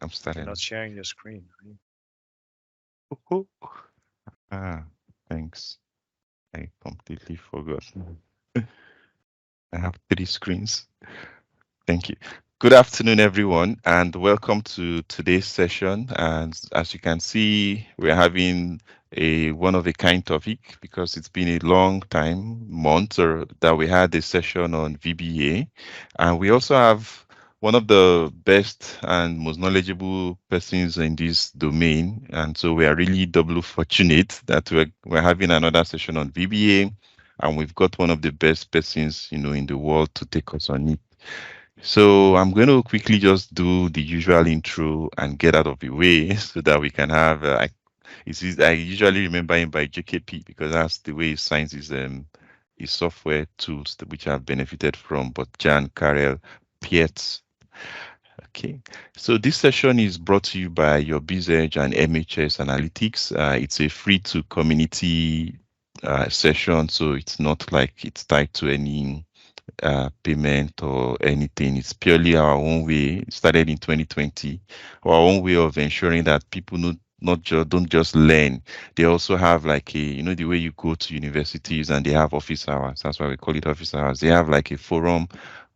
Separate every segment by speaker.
Speaker 1: I'm starting.
Speaker 2: You're not sharing your screen.
Speaker 1: Thanks. I completely forgot. I have 3 screens. Thank you. Good afternoon, everyone, and welcome to today's session. And as you can see, we're having a one-of-a-kind topic because it's been a long time, months, or that we had a session on VBA. And we also have one of the best and most knowledgeable persons in this domain. And so we are really double fortunate that we're having another session on VBA. And we've got one of the best persons, in the world to take us on it. So I'm going to quickly just do the usual intro and get out of the way so that we can have. I usually remember him by JKP because that's the way he signs his software tools which I've benefited from. But Jan, Karel, Pieterse. Okay, so this session is brought to you by your BizEdge and MHS Analytics. It's a free to community session, so it's not like it's tied to any payment or anything. It's purely our own way. It started in 2020. Our own way of ensuring that people don't just learn. They also have like the way you go to universities and they have office hours. That's why we call it office hours. They have like a forum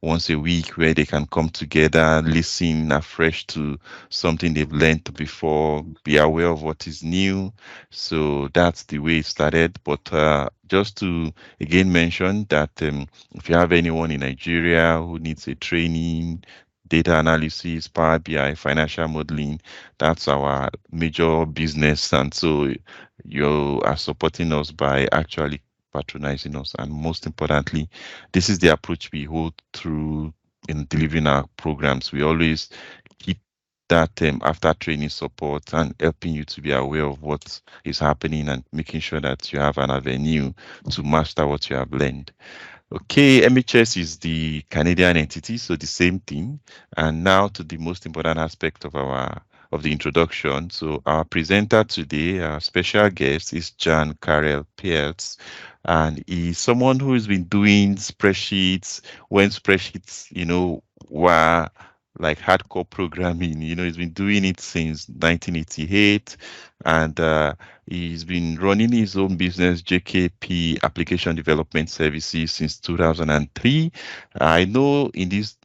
Speaker 1: once a week where they can come together, listen afresh to something they've learned before, be aware of what is new. So that's the way it started. But just to again mention that if you have anyone in Nigeria who needs a training, data analysis, Power BI, financial modeling, that's our major business. And so you are supporting us by actually patronizing us. And most importantly, this is the approach we hold through in delivering our programs. We always keep that after training support and helping you to be aware of what is happening and making sure that you have an avenue to master what you have learned. Okay, MHS is the Canadian entity, so the same thing. And now to the most important aspect of the introduction. So our presenter today, our special guest, is Jan Karel Pieterse, and he's someone who has been doing spreadsheets when spreadsheets, were like hardcore programming. He's been doing it since 1988, and he's been running his own business, JKP Application Development Services, since 2003. I know in this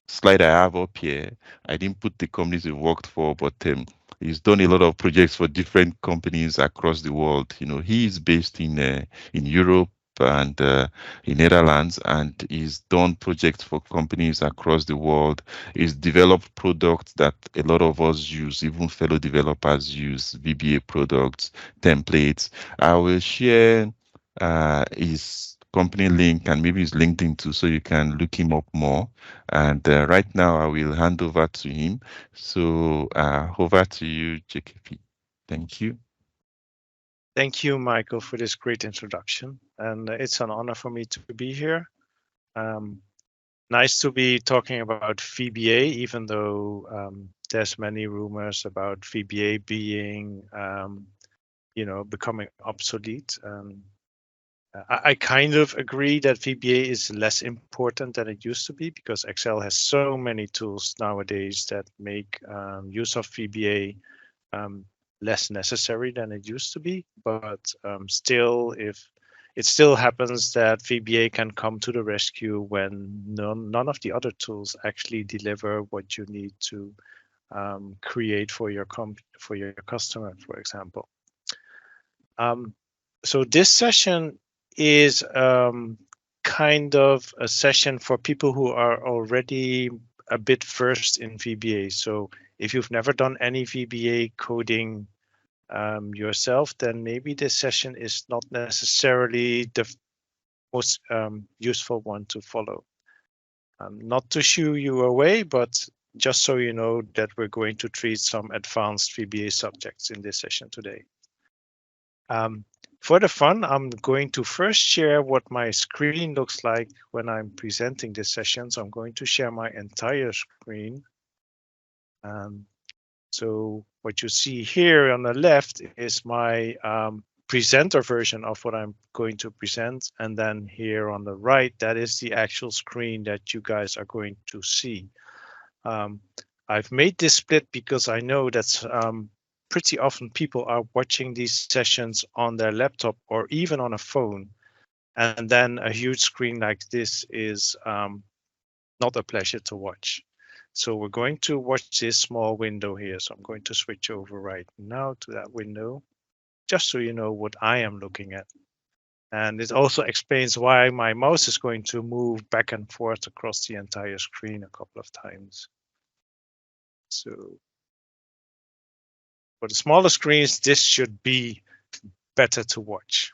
Speaker 1: slide I have up here, I didn't put the companies he worked for, but he's done a lot of projects for different companies across the world. He is based in Europe and in Netherlands, and he's done projects for companies across the world. He's developed products that a lot of us use, even fellow developers use, VBA products, templates. I will share his company link and maybe his LinkedIn too, so you can look him up more. And right now, I will hand over to him. So over to you, JKP. Thank you.
Speaker 2: Thank you, Michael, for this great introduction. And it's an honor for me to be here. Nice to be talking about VBA, even though there's many rumors about VBA being, becoming obsolete. I kind of agree that VBA is less important than it used to be because Excel has so many tools nowadays that make use of VBA less necessary than it used to be. But still, if it still happens that VBA can come to the rescue when none of the other tools actually deliver what you need to create for your customer, for example. So this session is kind of a session for people who are already a bit versed in VBA. So if you've never done any VBA coding yourself, then maybe this session is not necessarily the most useful one to follow. Not to shoo you away, but just so you know that we're going to treat some advanced VBA subjects in this session today. For the fun, I'm going to first share what my screen looks like when I'm presenting this session. So I'm going to share my entire screen. So what you see here on the left is my presenter version of what I'm going to present. And then here on the right, that is the actual screen that you guys are going to see. I've made this split because I know that pretty often people are watching these sessions on their laptop or even on a phone. And then a huge screen like this is not a pleasure to watch. So we're going to watch this small window here. So I'm going to switch over right now to that window, just so you know what I am looking at. And it also explains why my mouse is going to move back and forth across the entire screen a couple of times. So for the smaller screens, this should be better to watch.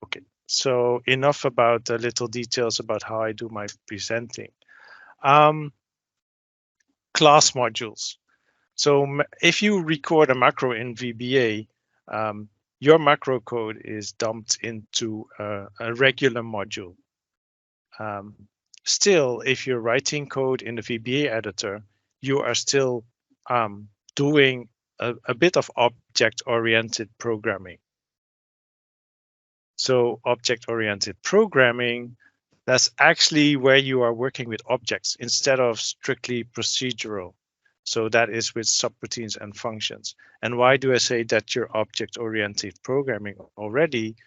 Speaker 2: Okay, so enough about the little details about how I do my presenting. Class modules. So if you record a macro in VBA, your macro code is dumped into a regular module. Still, if you're writing code in the VBA editor, you are still doing a bit of object-oriented programming. So object-oriented programming, that's actually where you are working with objects instead of strictly procedural. So that is with subroutines and functions. And why do I say that you're object-oriented programming already?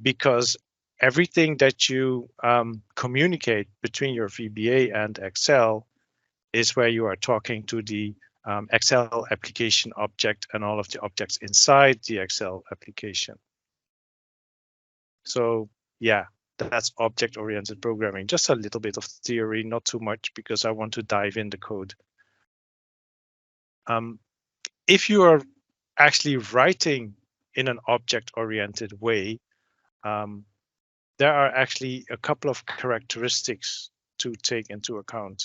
Speaker 2: Because everything that you communicate between your VBA and Excel is where you are talking to the Excel application object and all of the objects inside the Excel application. So yeah, that's object-oriented programming. Just a little bit of theory, not too much, because I want to dive in the code. If you are actually writing in an object-oriented way, there are actually a couple of characteristics to take into account.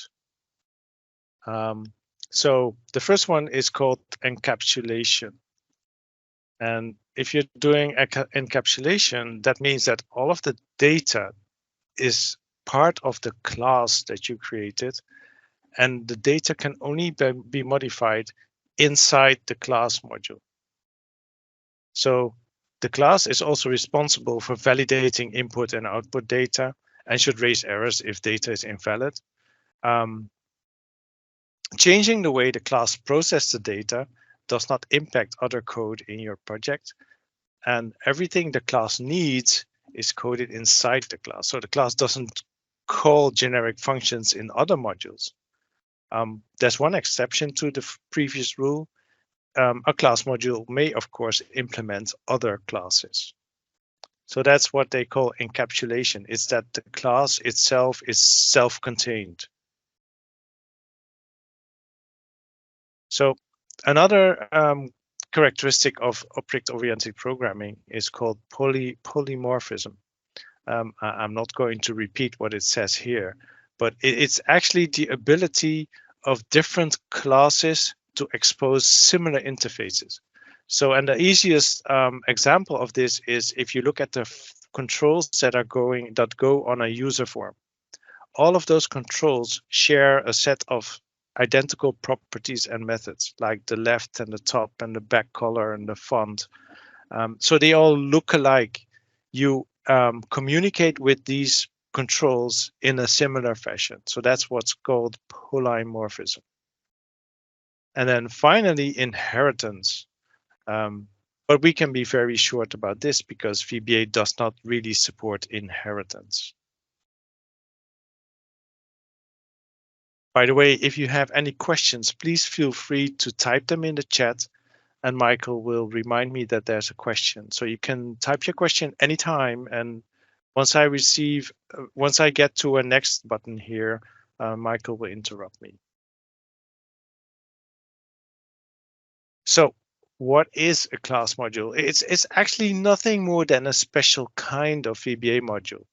Speaker 2: So the first one is called encapsulation. And if you're doing encapsulation, that means that all of the data is part of the class that you created, and the data can only be modified inside the class module. So the class is also responsible for validating input and output data and should raise errors if data is invalid. Changing the way the class processes the data does not impact other code in your project, and everything the class needs is coded inside the class. So the class doesn't call generic functions in other modules. There's one exception to the previous rule. A class module may, of course, implement other classes. So that's what they call encapsulation. It's that the class itself is self-contained. So another characteristic of object-oriented programming is called polymorphism. I'm not going to repeat what it says here, but it's actually the ability of different classes to expose similar interfaces. So, and the easiest example of this is if you look at the controls that go on a user form. All of those controls share a set of identical properties and methods, like the left and the top and the back color and the font. So they all look alike. You communicate with these controls in a similar fashion. So that's what's called polymorphism. And then finally, inheritance. But we can be very short about this because VBA does not really support inheritance. By the way, if you have any questions, please feel free to type them in the chat and Michael will remind me that there's a question. So you can type your question anytime. And once I get to a next button here, Michael will interrupt me. So what is a class module? It's actually nothing more than a special kind of VBA module.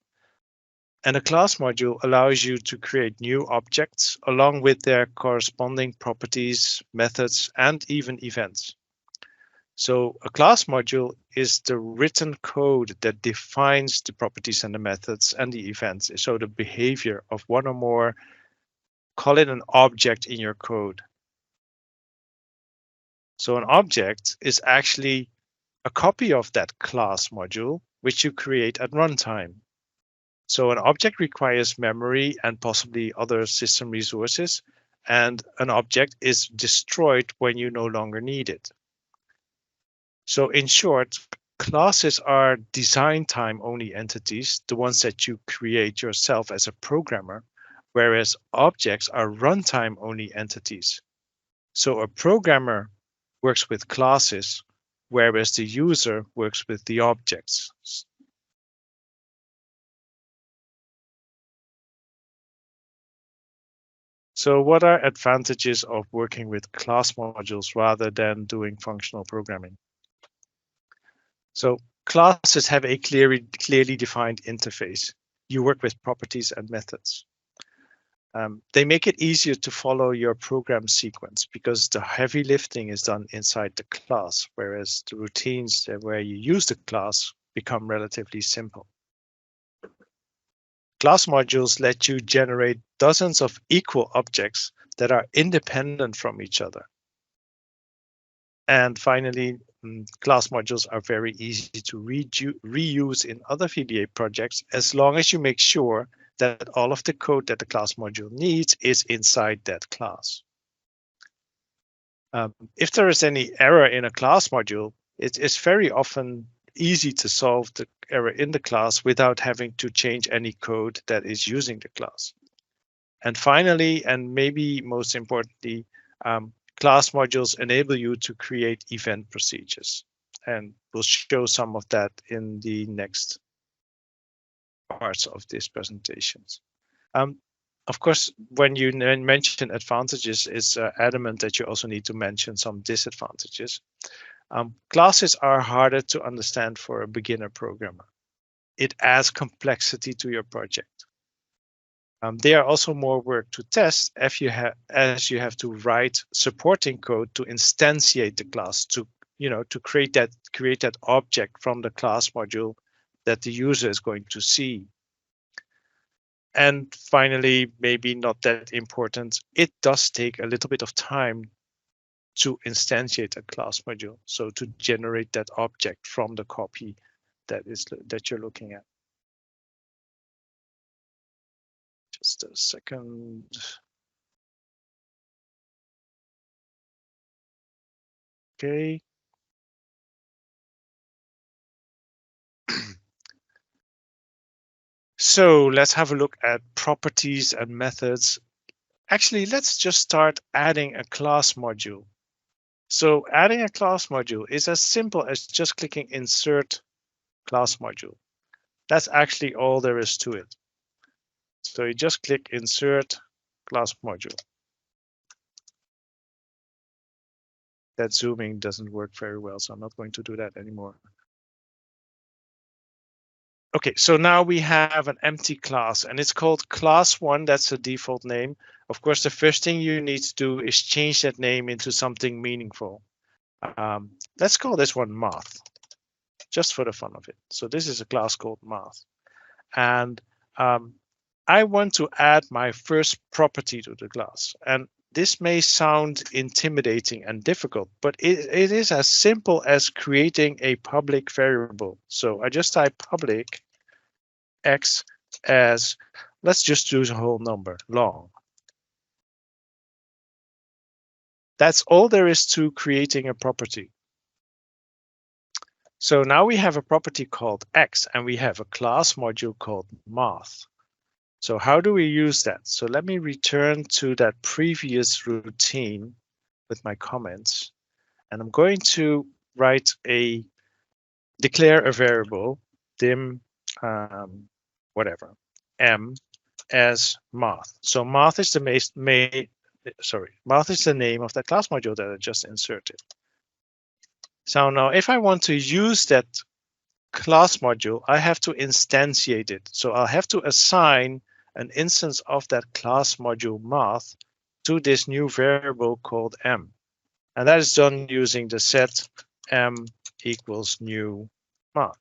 Speaker 2: And a class module allows you to create new objects along with their corresponding properties, methods, and even events. So a class module is the written code that defines the properties and the methods and the events. So the behavior of one or more, call it an object in your code. So an object is actually a copy of that class module, which you create at runtime. So an object requires memory and possibly other system resources, and an object is destroyed when you no longer need it. So in short, classes are design time only entities, the ones that you create yourself as a programmer, whereas objects are runtime only entities. So a programmer works with classes, whereas the user works with the objects. So what are advantages of working with class modules rather than doing functional programming? So classes have a clearly defined interface. You work with properties and methods. They make it easier to follow your program sequence because the heavy lifting is done inside the class, whereas the routines where you use the class become relatively simple. Class modules let you generate dozens of equal objects that are independent from each other. And finally, class modules are very easy to reuse in other VBA projects as long as you make sure that all of the code that the class module needs is inside that class. If there is any error in a class module, it is very often easy to solve the error in the class without having to change any code that is using the class. And finally, and maybe most importantly, class modules enable you to create event procedures. And we'll show some of that in the next parts of these presentations. Of course, when you mention advantages, it's adamant that you also need to mention some disadvantages. Classes are harder to understand for a beginner programmer. It adds complexity to your project. They are also more work to test as you have to write supporting code to instantiate the class, to create that object from the class module that the user is going to see. And finally, maybe not that important, it does take a little bit of time to instantiate a class module, so to generate that object from the copy that you're looking at. Just a second. Okay. So let's have a look at properties and methods. Actually, let's just start adding a class module. So adding a class module is as simple as just clicking Insert Class Module. That's actually all there is to it. So you just click Insert Class Module. That zooming doesn't work very well, so I'm not going to do that anymore. Okay, so now we have an empty class and it's called class1. That's the default name. Of course, the first thing you need to do is change that name into something meaningful. Let's call this one math, just for the fun of it. So this is a class called math. And I want to add my first property to the class. And this may sound intimidating and difficult, but it is as simple as creating a public variable. So I just type public x as, let's just choose a whole number, long. That's all there is to creating a property. So now we have a property called x and we have a class module called math. So how do we use that? So let me return to that previous routine with my comments. And I'm going to declare a variable, dim, whatever, m as math. So math is the math is the name of that class module that I just inserted. So now if I want to use that class module, I have to instantiate it. So I'll have to assign an instance of that class module math to this new variable called m. And that is done using the set m equals new math.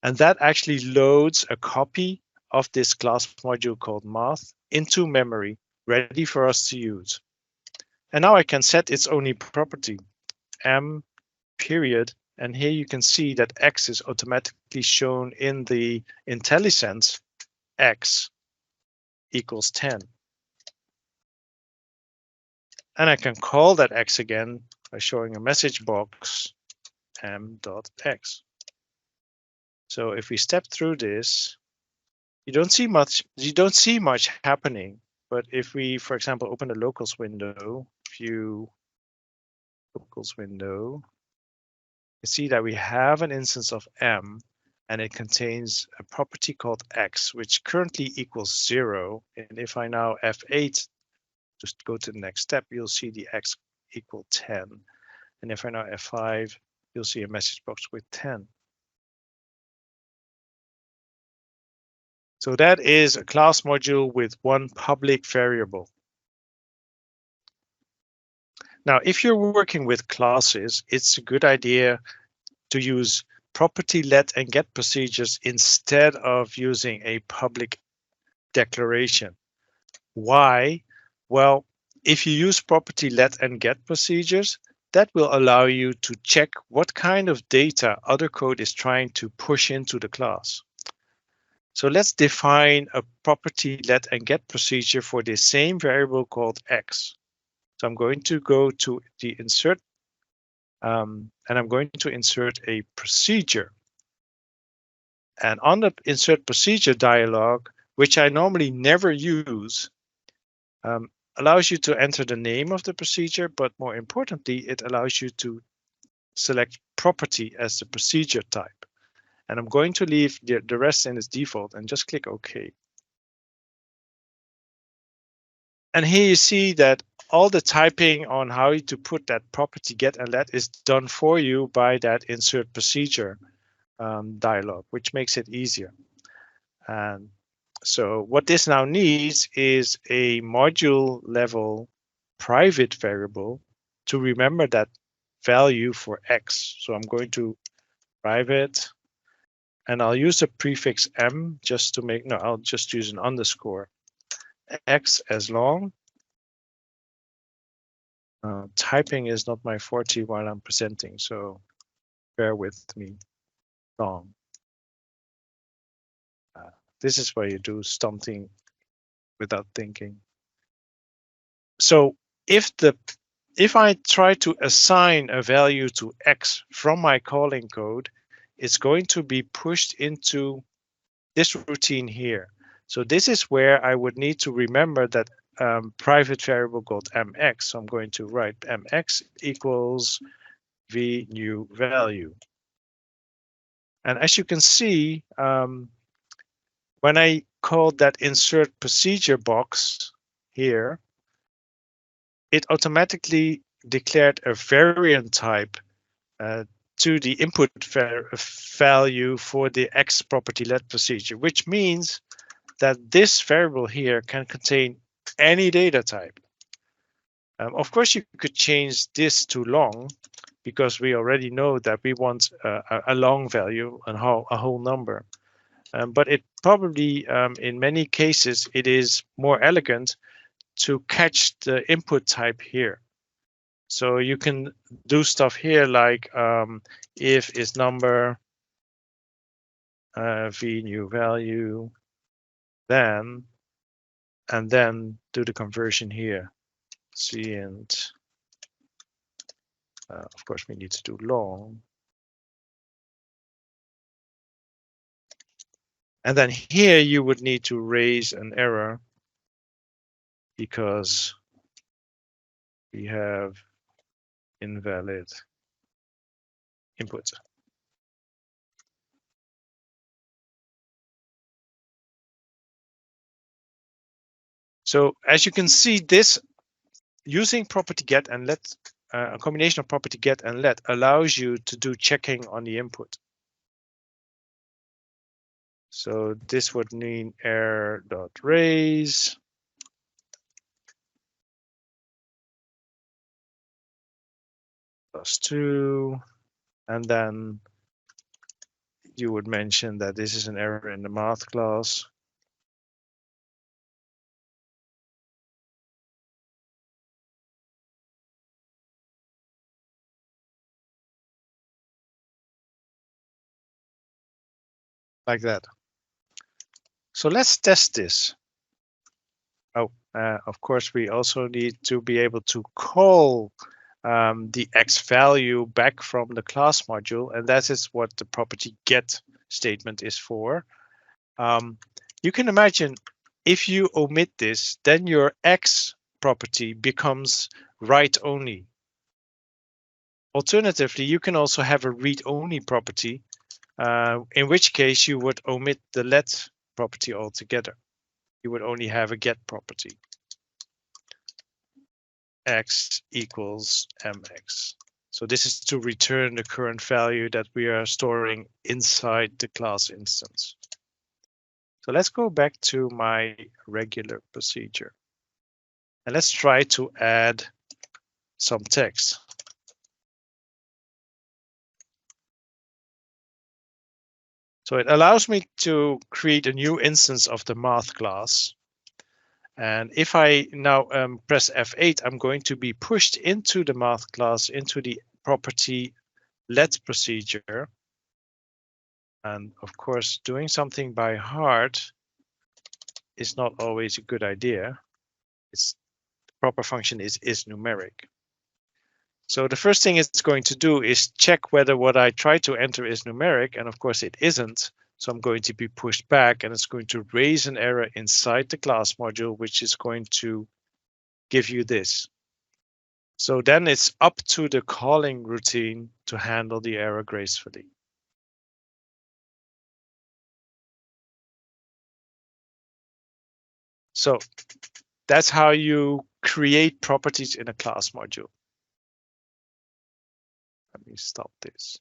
Speaker 2: And that actually loads a copy of this class module called math into memory, ready for us to use. And now I can set its only property, m period. And here you can see that x is automatically shown in the IntelliSense, x equals 10. And I can call that X again by showing a message box m.x. So if we step through this, you don't see much happening. But if we, for example, open the locals window, view locals window, you see that we have an instance of m, and it contains a property called x, which currently equals 0. And if I now F8, just go to the next step, you'll see the x equal 10. And if I now F5, you'll see a message box with 10. So that is a class module with one public variable. Now, if you're working with classes, it's a good idea to use property let and get procedures instead of using a public declaration. Why? Well, if you use property let and get procedures, that will allow you to check what kind of data other code is trying to push into the class. So let's define a property let and get procedure for the same variable called x. So I'm going to go to the insert, and I'm going to insert a procedure. And on the insert procedure dialog, which I normally never use, allows you to enter the name of the procedure, but more importantly, it allows you to select property as the procedure type. And I'm going to leave the rest in its default and just click OK. And here you see that all the typing on how to put that property get and let is done for you by that insert procedure dialog, which makes it easier. And so what this now needs is a module level private variable to remember that value for x. So I'm going to private, and I'll use the prefix m just to make, no, I'll just use an underscore x as long. Typing is not my forte while I'm presenting, so bear with me. Long. This is where you do something without thinking. So if I try to assign a value to x from my calling code, it's going to be pushed into this routine here. So this is where I would need to remember that private variable called mx. So I'm going to write mx equals v new value. And as you can see, when I called that insert procedure box here, it automatically declared a variant type to the input value for the X property let procedure, which means that this variable here can contain any data type. Of course, you could change this to long, because we already know that we want a long value and a whole number. But it probably, in many cases, it is more elegant to catch the input type here. So you can do stuff here like if is number v new value, then, and then do the conversion here. C and of course we need to do long. And then here you would need to raise an error because we have invalid input. So as you can see, this using property get and let, a combination of property get and let allows you to do checking on the input. So this would mean error.raise +2, and then you would mention that this is an error in the math class. Like that. So let's test this. Of course, we also need to be able to call the X value back from the class module, and that is what the property get statement is for. You can imagine if you omit this, then your X property becomes write only. Alternatively, you can also have a read only property, in which case you would omit the let property altogether. You would only have a get property. X equals mx. So this is to return the current value that we are storing inside the class instance. So let's go back to my regular procedure. And let's try to add some text. So it allows me to create a new instance of the math class. And if I now press F8, I'm going to be pushed into the math class, into the property let procedure. And of course, doing something by heart is not always a good idea. The proper function is numeric. So the first thing it's going to do is check whether what I try to enter is numeric, and of course it isn't. So I'm going to be pushed back, and it's going to raise an error inside the class module, which is going to give you this. So then it's up to the calling routine to handle the error gracefully. So that's how you create properties in a class module. Let me stop this.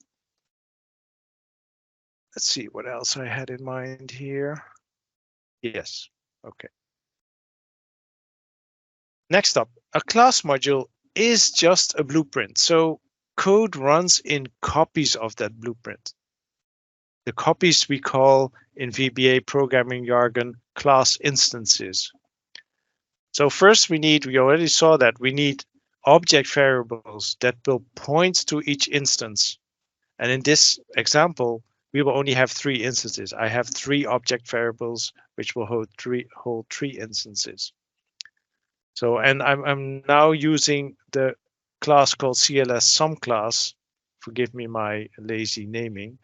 Speaker 2: Let's see what else I had in mind here. Yes, okay. Next up, a class module is just a blueprint. So code runs in copies of that blueprint. The copies we call in VBA programming jargon class instances. So first we already saw that we need object variables that will point to each instance. And in this example, we will only have 3 instances. I have 3 object variables which will hold three instances. So, and I'm now using the class called CLS sum class. Forgive me my lazy naming.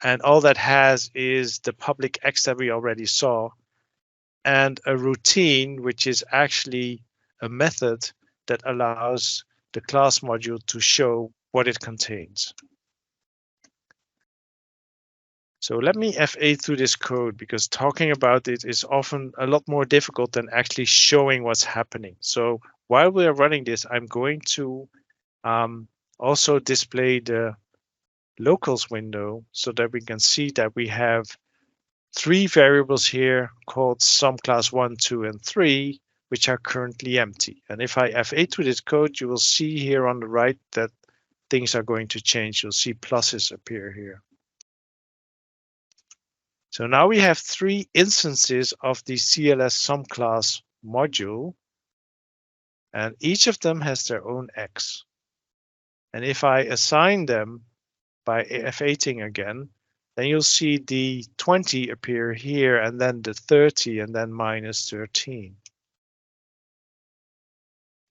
Speaker 2: And all that has is the public X that we already saw, and a routine, which is actually a method that allows the class module to show what it contains. So let me F8 through this code, because talking about it is often a lot more difficult than actually showing what's happening. So while we are running this, I'm going to also display the locals window so that we can see that we have 3 variables here called sum class 1, 2, and 3, which are currently empty. And if I F8 through this code, you will see here on the right that things are going to change. You'll see pluses appear here. So now we have 3 instances of the CLS sum class module, and each of them has their own X. And if I assign them by F8ing again, then you'll see the 20 appear here, and then the 30, and then minus 13.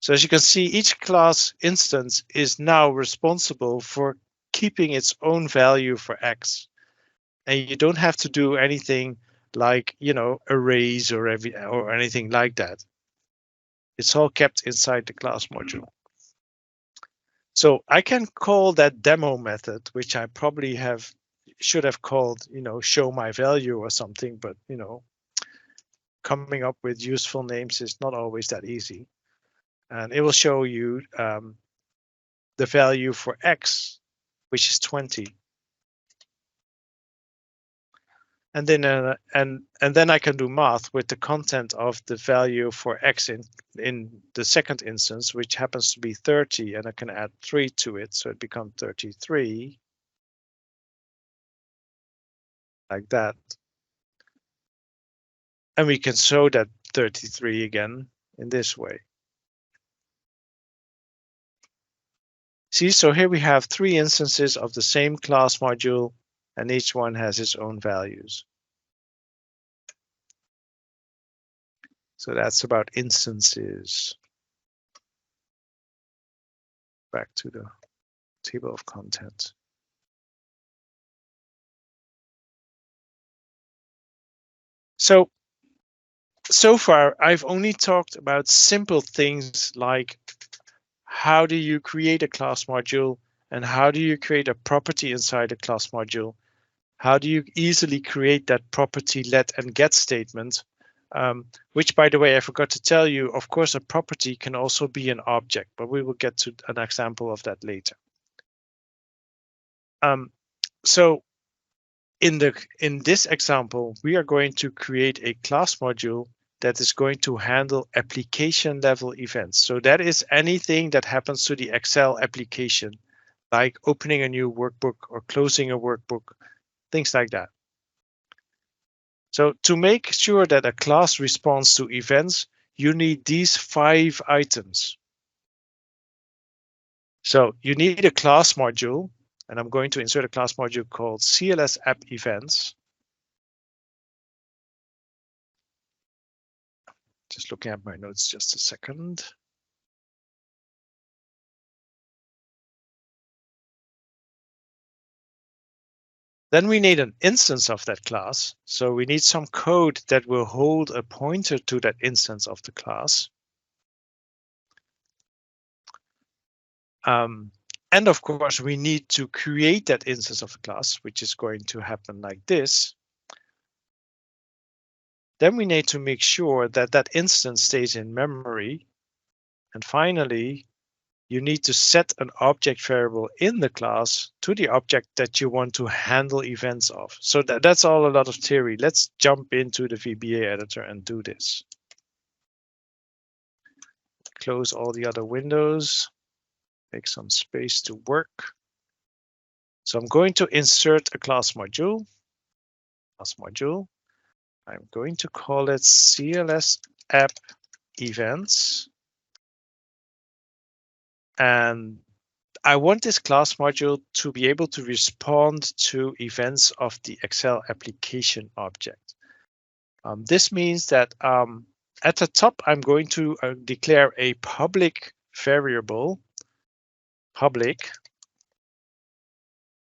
Speaker 2: So as you can see, each class instance is now responsible for keeping its own value for X. And you don't have to do anything like, arrays or anything like that. It's all kept inside the class module. So I can call that demo method, which I probably should have called, show my value or something, but coming up with useful names is not always that easy. And it will show you the value for X, which is 20. And then and then I can do math with the content of the value for X in the second instance, which happens to be 30, and I can add 3 to it, so it becomes 33, like that. And we can show that 33 again in this way. See, so here we have 3 instances of the same class module, and each one has its own values. So that's about instances. Back to the table of contents. So far, I've only talked about simple things like how do you create a class module and how do you create a property inside a class module? How do you easily create that property let and get statement? Which, by the way, I forgot to tell you, of course, a property can also be an object, but we will get to an example of that later. So in this example, we are going to create a class module that is going to handle application level events. So that is anything that happens to the Excel application, like opening a new workbook or closing a workbook, things like that. So to make sure that a class responds to events, you need these 5 items. So you need a class module, and I'm going to insert a class module called CLS app events. Just looking at my notes just a second. Then we need an instance of that class. So we need some code that will hold a pointer to that instance of the class. And of course, we need to create that instance of the class, which is going to happen like this. Then we need to make sure that that instance stays in memory. And finally, you need to set an object variable in the class to the object that you want to handle events of. So that's all a lot of theory. Let's jump into the VBA editor and do this. Close all the other windows. Make some space to work. So I'm going to insert a class module. I'm going to call it CLS app events. And I want this class module to be able to respond to events of the Excel application object. This means that at the top, I'm going to declare a public variable, public,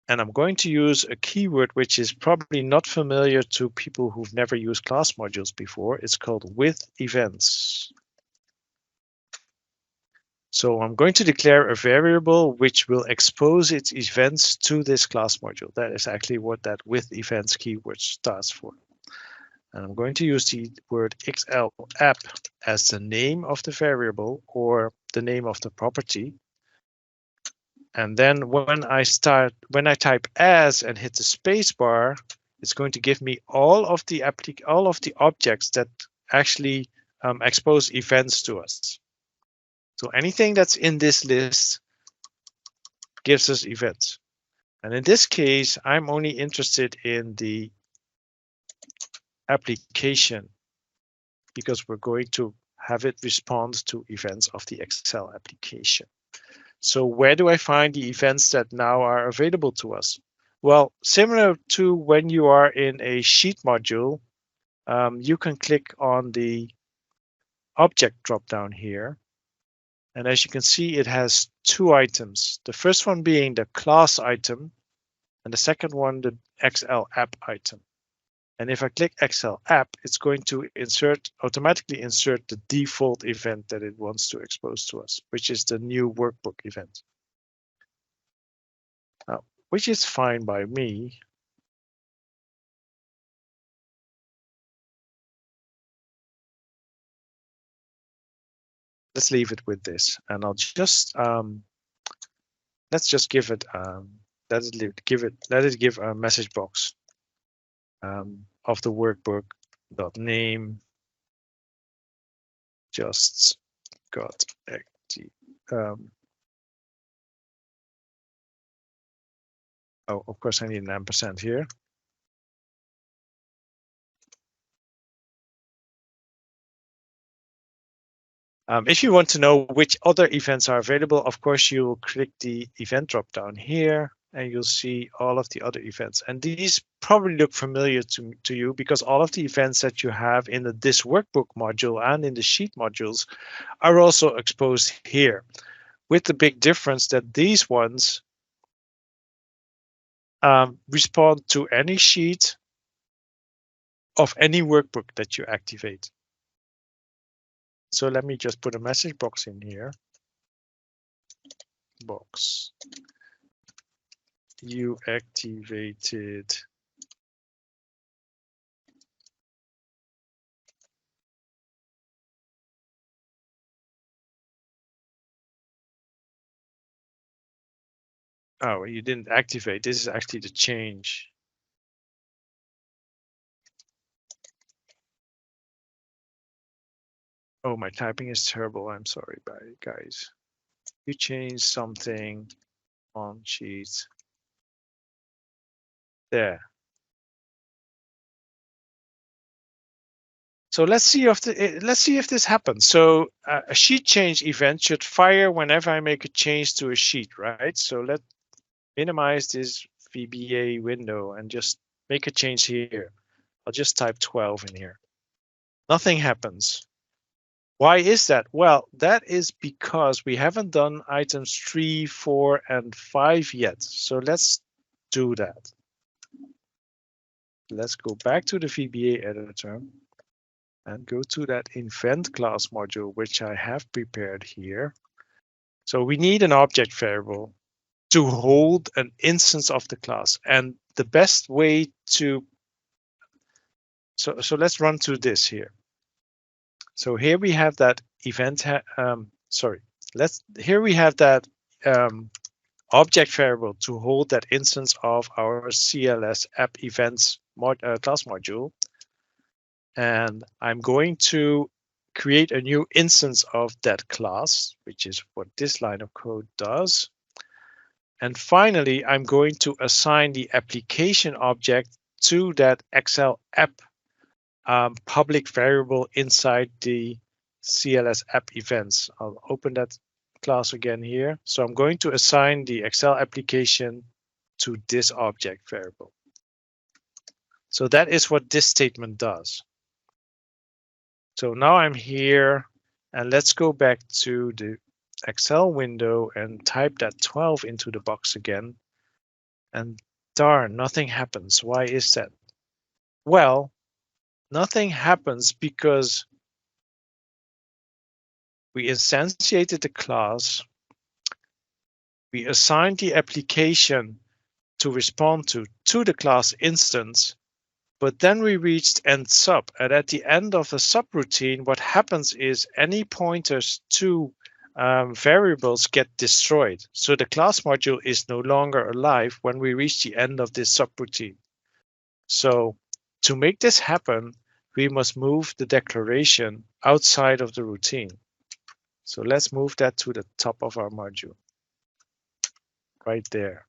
Speaker 2: and I'm going to use a keyword which is probably not familiar to people who've never used class modules before. It's called with events. So I'm going to declare a variable which will expose its events to this class module. That is actually what that with events keyword stands for. And I'm going to use the word XL app as the name of the variable or the name of the property. And then when I type as and hit the space bar, it's going to give me all of the objects that actually expose events to us. So anything that's in this list gives us events. And in this case, I'm only interested in the application because we're going to have it respond to events of the Excel application. So where do I find the events that now are available to us? Well, similar to when you are in a sheet module, you can click on the object drop down here. And as you can see, it has 2 items. The first one being the class item, and the second one, the XL app item. And if I click XL app, it's going to automatically insert the default event that it wants to expose to us, which is the new workbook event. Which is fine by me. Let's leave it with this, and I'll just let's just give it let it give a message box of the workbook dot name just got active. Oh, of course I need an ampersand here. If you want to know which other events are available, of course, you will click the event drop down here, and you'll see all of the other events. And these probably look familiar to you because all of the events that you have in this workbook module and in the sheet modules are also exposed here, with the big difference that these ones respond to any sheet of any workbook that you activate. So let me just put a message box in here. Box. You activated oh, you didn't activate. This is actually the change. Oh, my typing is terrible. I'm sorry, guys. You changed something on sheets. There. So let's see if this happens. So a sheet change event should fire whenever I make a change to a sheet, right? So let's minimize this VBA window and just make a change here. I'll just type 12 in here. Nothing happens. Why is that? Well, that is because we haven't done items 3, 4, and 5 yet. So let's do that. Let's go back to the VBA editor and go to that event class module, which I have prepared here. So we need an object variable to hold an instance of the class. And the best way to, so let's run through this here. So here we have that event, here we have that object variable to hold that instance of our CLS app events class module. And I'm going to create a new instance of that class, which is what this line of code does. And finally, I'm going to assign the application object to that Excel app public variable inside the CLS app events. I'll open that class again here. So I'm going to assign the Excel application to this object variable. So that is what this statement does. So now I'm here, and let's go back to the Excel window and type that 12 into the box again. And darn, nothing happens. Why is that? Well, nothing happens because we instantiated the class, we assigned the application to respond to the class instance, but then we reached end sub. And at the end of the subroutine, what happens is any pointers to variables get destroyed. So the class module is no longer alive when we reach the end of this subroutine. So to make this happen, we must move the declaration outside of the routine. So let's move that to the top of our module, right there.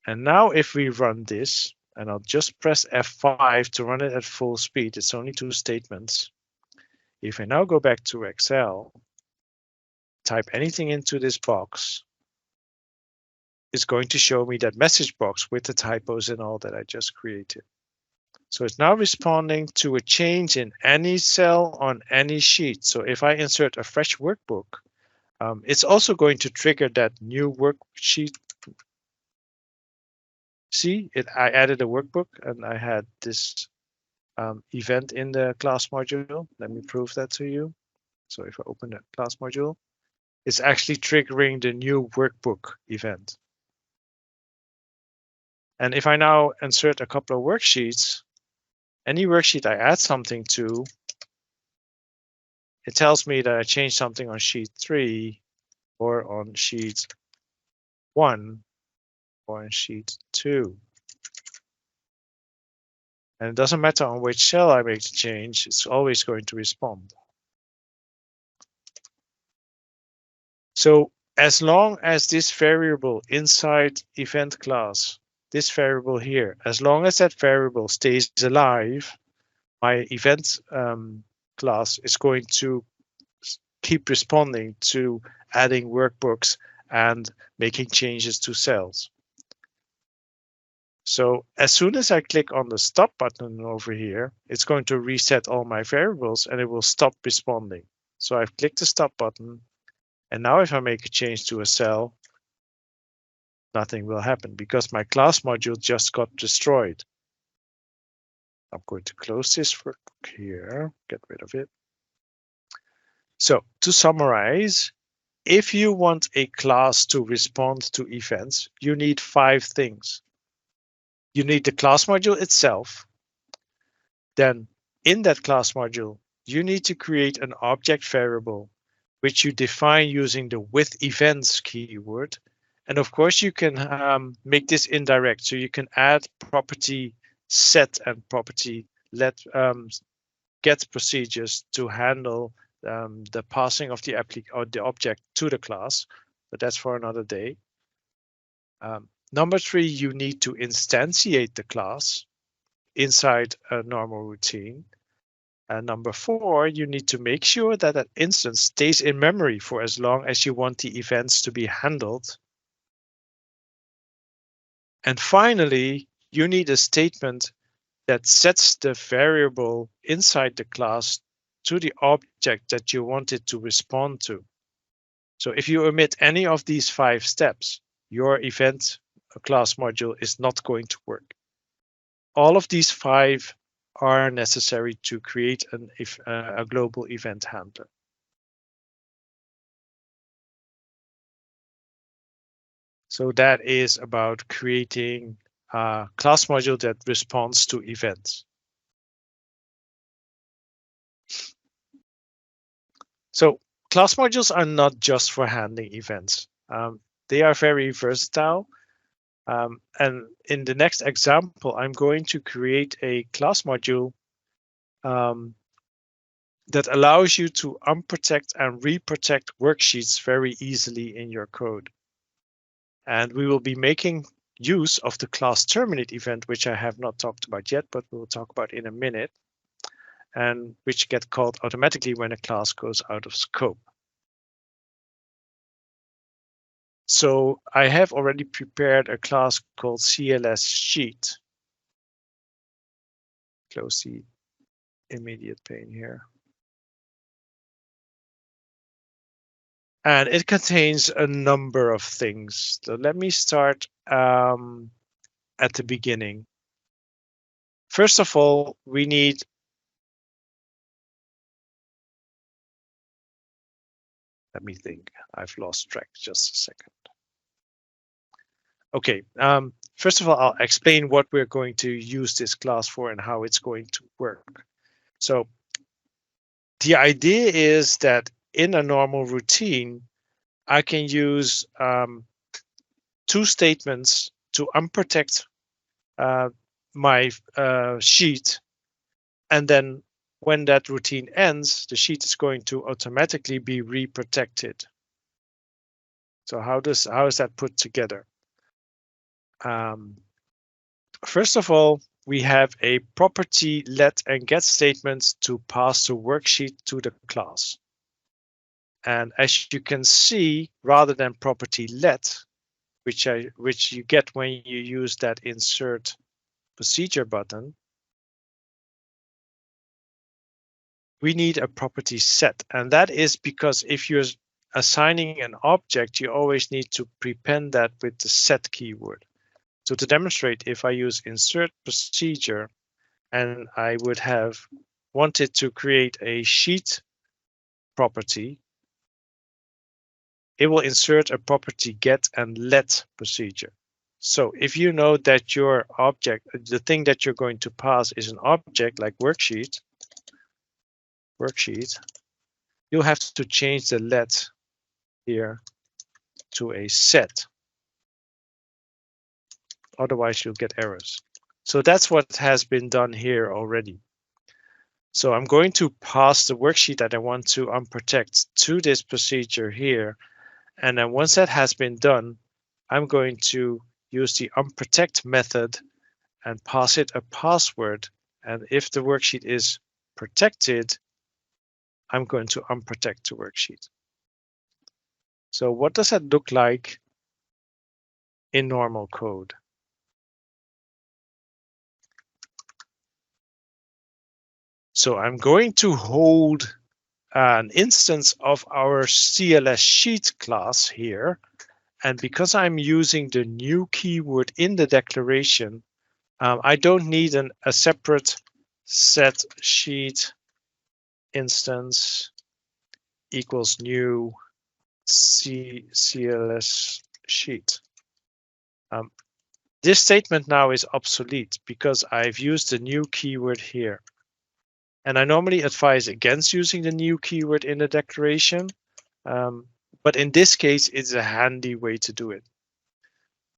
Speaker 2: And now if we run this, and I'll just press F5 to run it at full speed, it's only 2 statements. If I now go back to Excel, type anything into this box, it's going to show me that message box with the typos and all that I just created. So it's now responding to a change in any cell on any sheet. So if I insert a fresh workbook, it's also going to trigger that new worksheet. See, I added a workbook and I had this event in the class module. Let me prove that to you. So if I open the class module, it's actually triggering the new workbook event. And if I now insert a couple of worksheets, any worksheet I add something to, it tells me that I changed something on sheet 3 or on sheet 1 or on sheet 2. And it doesn't matter on which cell I make the change, it's always going to respond. So as long as this variable inside event class, this variable here, as long as that variable stays alive, my event class is going to keep responding to adding workbooks, and making changes to cells. So as soon as I click on the stop button over here, it's going to reset all my variables and it will stop responding. So I've clicked the stop button, and now if I make a change to a cell, nothing will happen because my class module just got destroyed. I'm going to close this workbook here, get rid of it. So to summarize, if you want a class to respond to events, you need 5 things. You need the class module itself. Then in that class module, you need to create an object variable, which you define using the with events keyword. And of course, you can make this indirect. So you can add property set and property let get procedures to handle the passing of the object to the class, but that's for another day. Number 3, you need to instantiate the class inside a normal routine. And number 4, you need to make sure that that instance stays in memory for as long as you want the events to be handled. And finally, you need a statement that sets the variable inside the class to the object that you want it to respond to. So if you omit any of these 5 steps, your event class module is not going to work. All of these 5 are necessary to create a global event handler. So that is about creating a class module that responds to events. So class modules are not just for handling events. They are very versatile. And in the next example, I'm going to create a class module that allows you to unprotect and reprotect worksheets very easily in your code. And we will be making use of the class terminate event, which I have not talked about yet, but we'll talk about in a minute, and which get called automatically when a class goes out of scope. So I have already prepared a class called CLS sheet. Close the immediate pane here. And it contains a number of things. So let me start at the beginning. First of all, we need let me think. I've lost track. Just a second. Okay. First of all, I'll explain what we're going to use this class for and how it's going to work. So the idea is that in a normal routine, I can use 2 statements to unprotect my sheet, and then when that routine ends, the sheet is going to automatically be reprotected. So how is that put together? First of all, we have a property let and get statements to pass the worksheet to the class. And as you can see, rather than property let, which you get when you use that insert procedure button, we need a property set. And that is because if you're assigning an object, you always need to prepend that with the set keyword. So to demonstrate, if I use insert procedure and I would have wanted to create a sheet property, it will insert a property get and let procedure. So if you know that your object, the thing that you're going to pass is an object like worksheet, you'll have to change the let here to a set. Otherwise you'll get errors. So that's what has been done here already. So I'm going to pass the worksheet that I want to unprotect to this procedure here. And then once that has been done, I'm going to use the unprotect method and pass it a password. And if the worksheet is protected, I'm going to unprotect the worksheet. So what does that look like in normal code? So I'm going to hold an instance of our CLS sheet class here. And because I'm using the new keyword in the declaration, I don't need a separate set sheet instance equals new CLS sheet. This statement now is obsolete because I've used the new keyword here. And I normally advise against using the new keyword in the declaration. But in this case, it's a handy way to do it.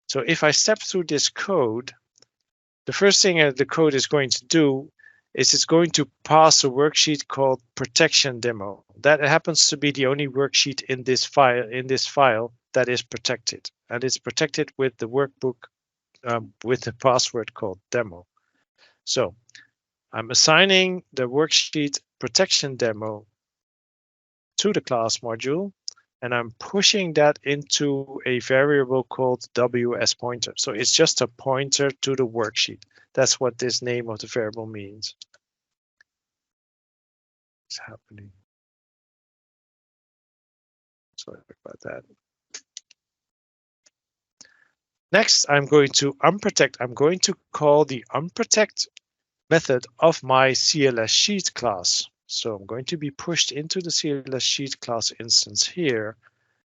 Speaker 2: So if I step through this code, the first thing the code is going to do is it's going to pass a worksheet called protection demo. That happens to be the only worksheet in this file that is protected. And it's protected with the workbook with the password called demo. So I'm assigning the worksheet protection demo to the class module, and I'm pushing that into a variable called WS pointer. So it's just a pointer to the worksheet. That's what this name of the variable means. What's happening? Sorry about that. Next, I'm going to unprotect. I'm going to call the unprotect method of my CLS sheet class. So I'm going to be pushed into the CLS sheet class instance here.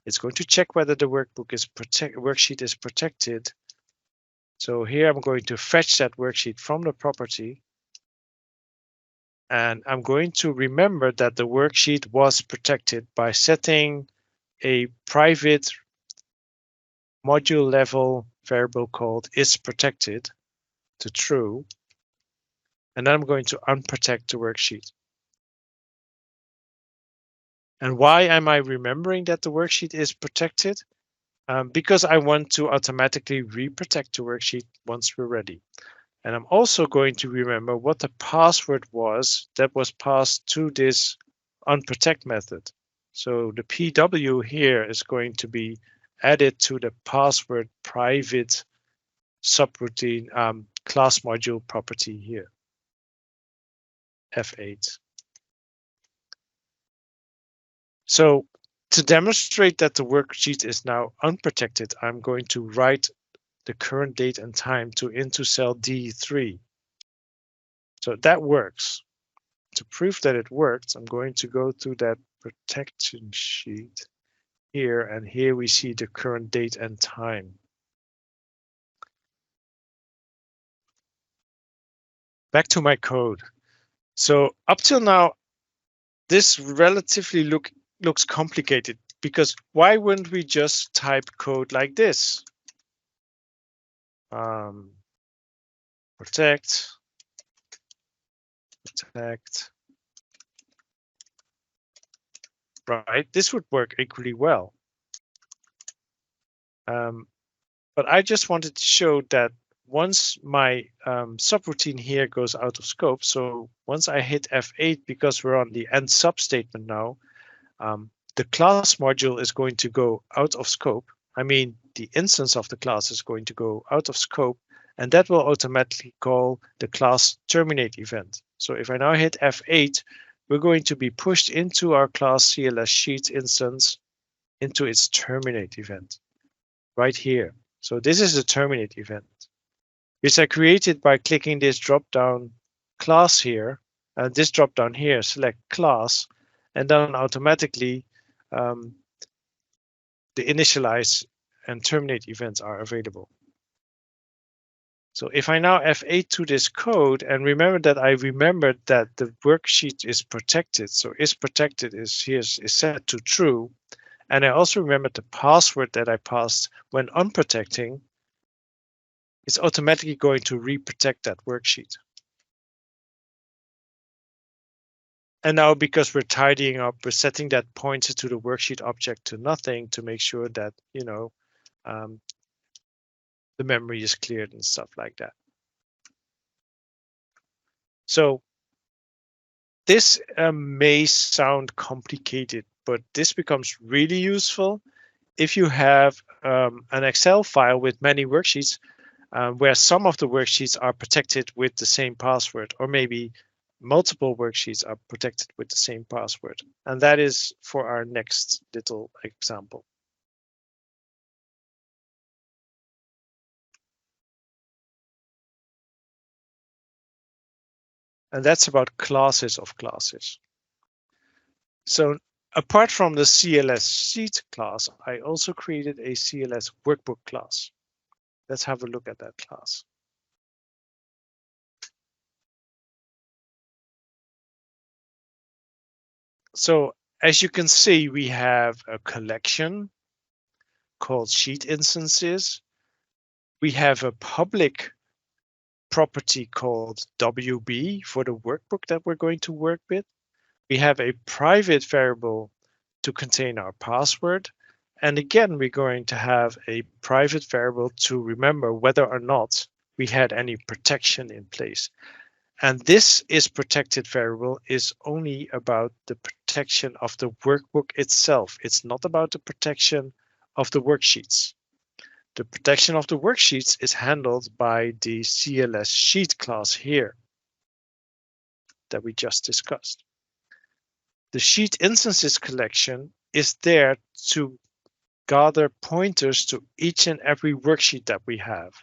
Speaker 2: It's going to check whether the worksheet is protected. So here I'm going to fetch that worksheet from the property. And I'm going to remember that the worksheet was protected by setting a private module level variable called isProtected to true. And then I'm going to unprotect the worksheet. And why am I remembering that the worksheet is protected? Because I want to automatically reprotect the worksheet once we're ready. And I'm also going to remember what the password was that was passed to this unprotect method. So the PW here is going to be added to the password private subroutine class module property here, F8. So to demonstrate that the worksheet is now unprotected, I'm going to write the current date and time into cell D3. So that works. To prove that it worked, I'm going to go to that protection sheet here, and here we see the current date and time. Back to my code. So up till now, this relatively looks complicated, because why wouldn't we just type code like this? Protect. Right, this would work equally well. But I just wanted to show that once my subroutine here goes out of scope, so once I hit F8, because we're on the end sub statement now, the class module is going to go out of scope. I mean, the instance of the class is going to go out of scope, and that will automatically call the class terminate event. So if I now hit F8, we're going to be pushed into our class CLS sheet instance into its terminate event right here. So this is the terminate event, which I created by clicking this drop-down class here, and this drop-down here, select class, and then automatically the initialize and terminate events are available. So if I now F8 to this code, and remember that I remembered that the worksheet is protected, so is protected is set to true, and I also remembered the password that I passed when unprotecting, it's automatically going to reprotect that worksheet. And now, because we're tidying up, we're setting that pointer to the worksheet object to nothing to make sure that, you know, the memory is cleared and stuff like that. So this may sound complicated, but this becomes really useful if you have an Excel file with many worksheets, where some of the worksheets are protected with the same password, or maybe multiple worksheets are protected with the same password. And that is for our next little example. And that's about classes of classes. So apart from the CLS sheet class, I also created a CLS workbook class. Let's have a look at that class. So as you can see, we have a collection called sheet instances. We have a public property called WB for the workbook that we're going to work with. We have a private variable to contain our password. And again, we're going to have a private variable to remember whether or not we had any protection in place. And this is protected variable is only about the protection of the workbook itself. It's not about the protection of the worksheets. The protection of the worksheets is handled by the CLS sheet class here that we just discussed. The sheet instances collection is there to gather pointers to each and every worksheet that we have.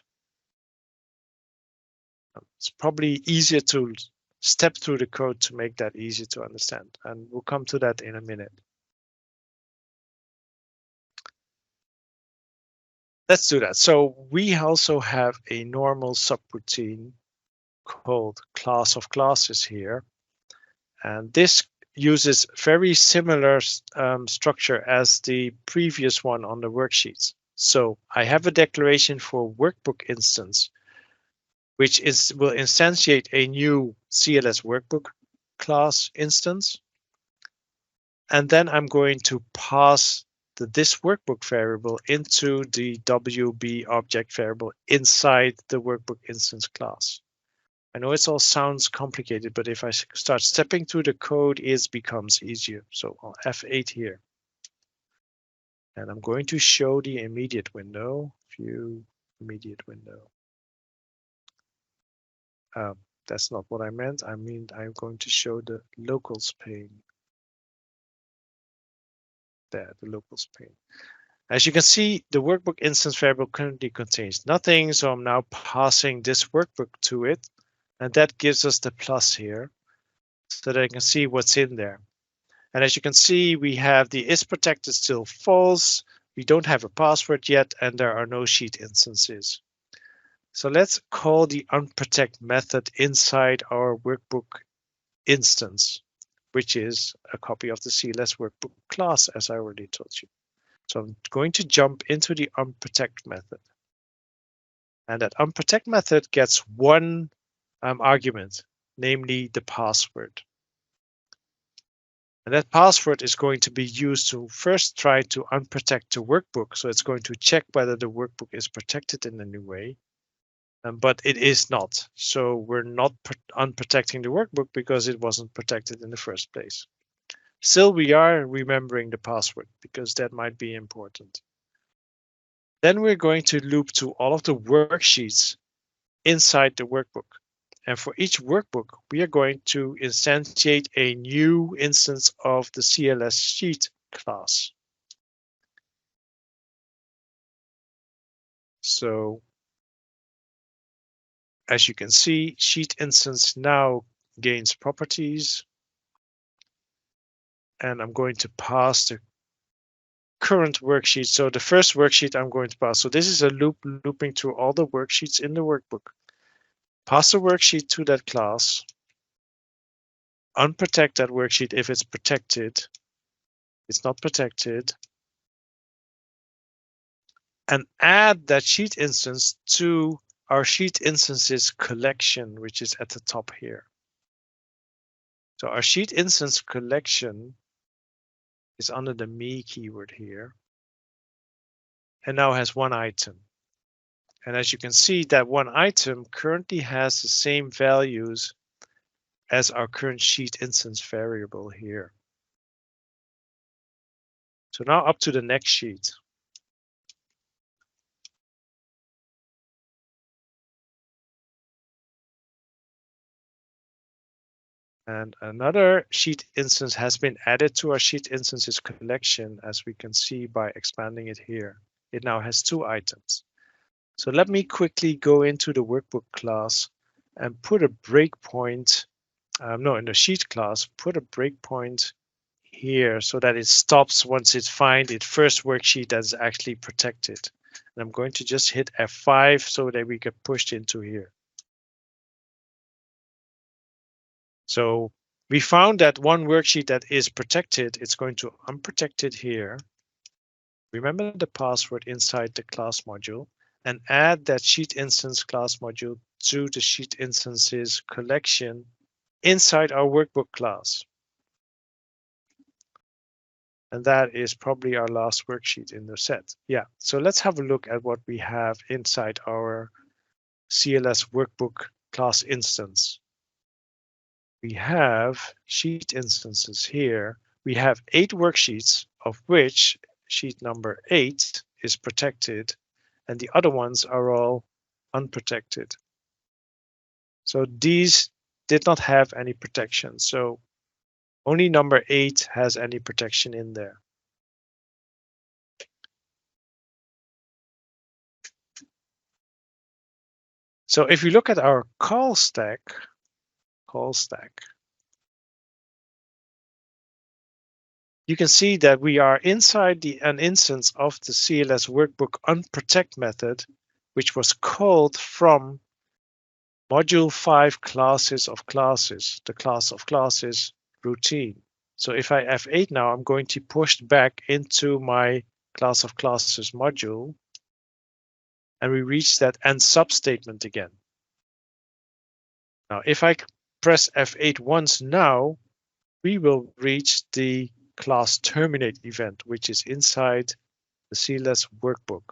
Speaker 2: It's probably easier to step through the code to make that easy to understand, and we'll come to that in a minute. Let's do that. So we also have a normal subroutine called class of classes here, and this uses very similar structure as the previous one on the worksheets. So I have a declaration for workbook instance, which will instantiate a new CLS workbook class instance. And then I'm going to pass this workbook variable into the WB object variable inside the workbook instance class. I know it all sounds complicated, but if I start stepping through the code, it becomes easier. So I'll F8 here. And I'm going to show the immediate window, view immediate window. That's not what I meant. I mean, I'm going to show the locals pane. There, the locals pane. As you can see, the workbook instance variable currently contains nothing. So I'm now passing this workbook to it. And that gives us the plus here so that I can see what's in there. And as you can see, we have the is protected still false. We don't have a password yet, and there are no sheet instances. So let's call the unprotect method inside our workbook instance, which is a copy of the CLS workbook class, as I already told you. So I'm going to jump into the unprotect method. And that unprotect method gets one argument, namely the password. And that password is going to be used to first try to unprotect the workbook. So it's going to check whether the workbook is protected in any way. But it is not. So we're not unprotecting the workbook because it wasn't protected in the first place. Still, we are remembering the password because that might be important. Then we're going to loop to all of the worksheets inside the workbook. And for each workbook, we are going to instantiate a new instance of the CLS sheet class. So as you can see, sheet instance now gains properties. And I'm going to pass the current worksheet. So the first worksheet I'm going to pass. So this is a loop looping through all the worksheets in the workbook. Pass the worksheet to that class. Unprotect that worksheet if it's protected. It's not protected. And add that sheet instance to our sheet instances collection, which is at the top here. So our sheet instance collection is under the me keyword here. And now has one item. And as you can see, that one item currently has the same values as our current sheet instance variable here. So now up to the next sheet. And another sheet instance has been added to our sheet instances collection, as we can see by expanding it here. It now has 2 items. So let me quickly go into the workbook class and put a breakpoint, in the sheet class, put a breakpoint here so that it stops once it finds its first worksheet that is actually protected. And I'm going to just hit F5 so that we get pushed into here. So we found that one worksheet that is protected, it's going to unprotect it here. Remember the password inside the class module and add that sheet instance class module to the sheet instances collection inside our workbook class. And that is probably our last worksheet in the set. Yeah, so let's have a look at what we have inside our CLS workbook class instance. We have sheet instances here. We have 8 worksheets, of which sheet number 8 is protected, and the other ones are all unprotected. So these did not have any protection. So only number 8 has any protection in there. So if you look at our call stack, you can see that we are inside an instance of the CLS workbook unprotect method, which was called from module 5 classes of classes, the class of classes routine. So if I F8 now, I'm going to push back into my class of classes module, and we reach that end substatement again. Now, if I press F8 once now, we will reach the class terminate event, which is inside the CLS workbook.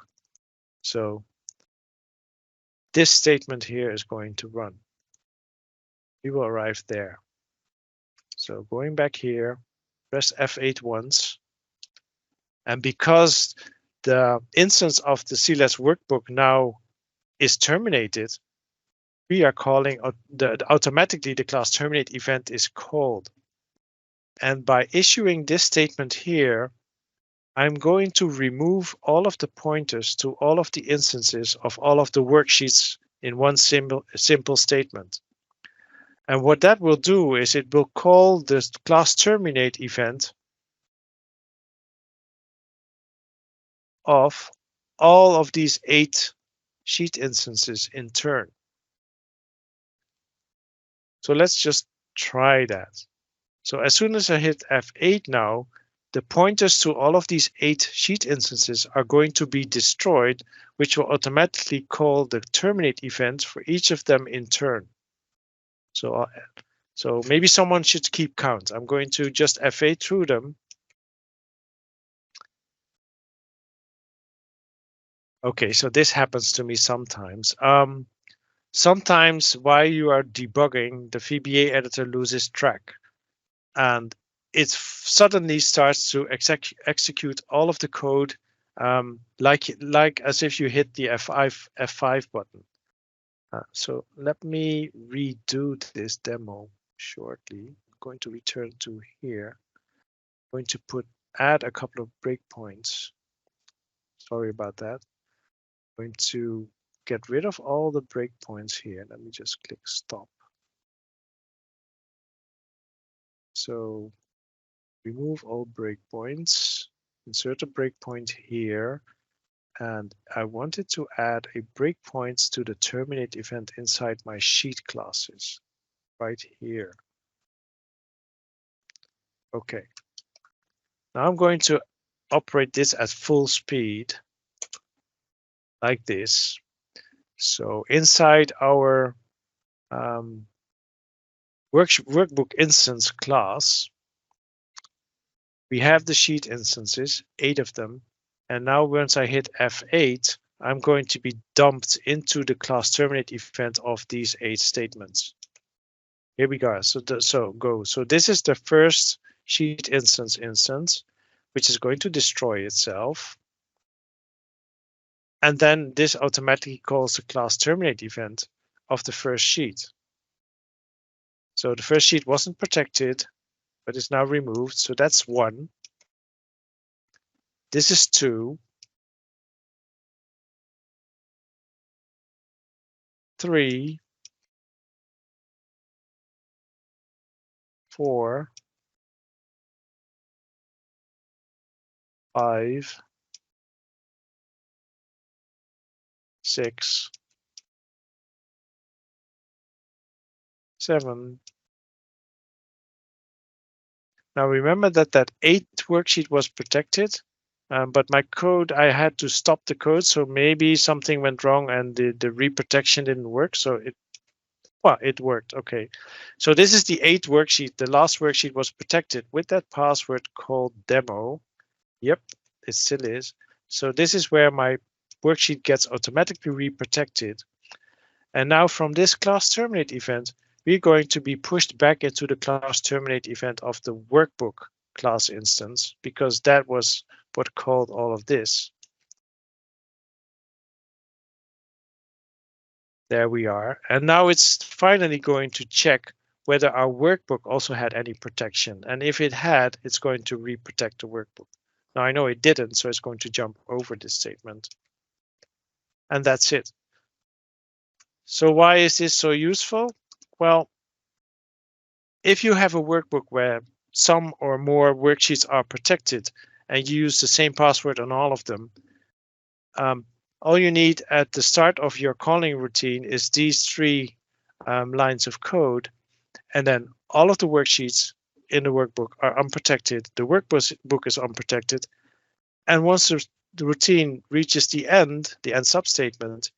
Speaker 2: So this statement here is going to run. We will arrive there. So going back here, press F8 once. And because the instance of the CLS workbook now is terminated, we are calling automatically the class terminate event is called. And by issuing this statement here, I'm going to remove all of the pointers to all of the instances of all of the worksheets in one simple statement. And what that will do is it will call the class terminate event of all of these 8 sheet instances in turn. So let's just try that. So as soon as I hit F8 now, the pointers to all of these 8 sheet instances are going to be destroyed, which will automatically call the terminate event for each of them in turn. So maybe someone should keep count. I'm going to just F8 through them. Okay, so this happens to me sometimes. Sometimes while you are debugging, the VBA editor loses track, and it suddenly starts to execute all of the code like as if you hit the F5 button. So let me redo this demo shortly. I'm going to return to here. I'm going to add a couple of breakpoints. Sorry about that. I'm going to get rid of all the breakpoints here. Let me just click stop. So remove all breakpoints, insert a breakpoint here, and I wanted to add a breakpoint to the terminate event inside my sheet classes right here. Okay. Now I'm going to operate this at full speed like this. So inside our workbook instance class, we have the sheet instances, 8 of them. And now once I hit F8, I'm going to be dumped into the class terminate event of these 8 statements. Here we go. So this is the first sheet instance, which is going to destroy itself. And then this automatically calls the class terminate event of the first sheet. So the first sheet wasn't protected, but is now removed. So that's 1. This is 2. 3. 4. 5. 6. 7. Now remember that 8th worksheet was protected, but my code, I had to stop the code. So maybe something went wrong and the reprotection didn't work. So it worked. Okay. So this is the 8th worksheet. The last worksheet was protected with that password called demo. Yep, it still is. So this is where my worksheet gets automatically reprotected. And now from this class terminate event, we're going to be pushed back into the class terminate event of the workbook class instance, because that was what called all of this. There we are. And now it's finally going to check whether our workbook also had any protection. And if it had, it's going to reprotect the workbook. Now I know it didn't, so it's going to jump over this statement. And that's it. So why is this so useful? Well, if you have a workbook where some or more worksheets are protected and you use the same password on all of them, all you need at the start of your calling routine is these 3 lines of code, and then all of the worksheets in the workbook are unprotected. The workbook is unprotected. And once the routine reaches the end substatement,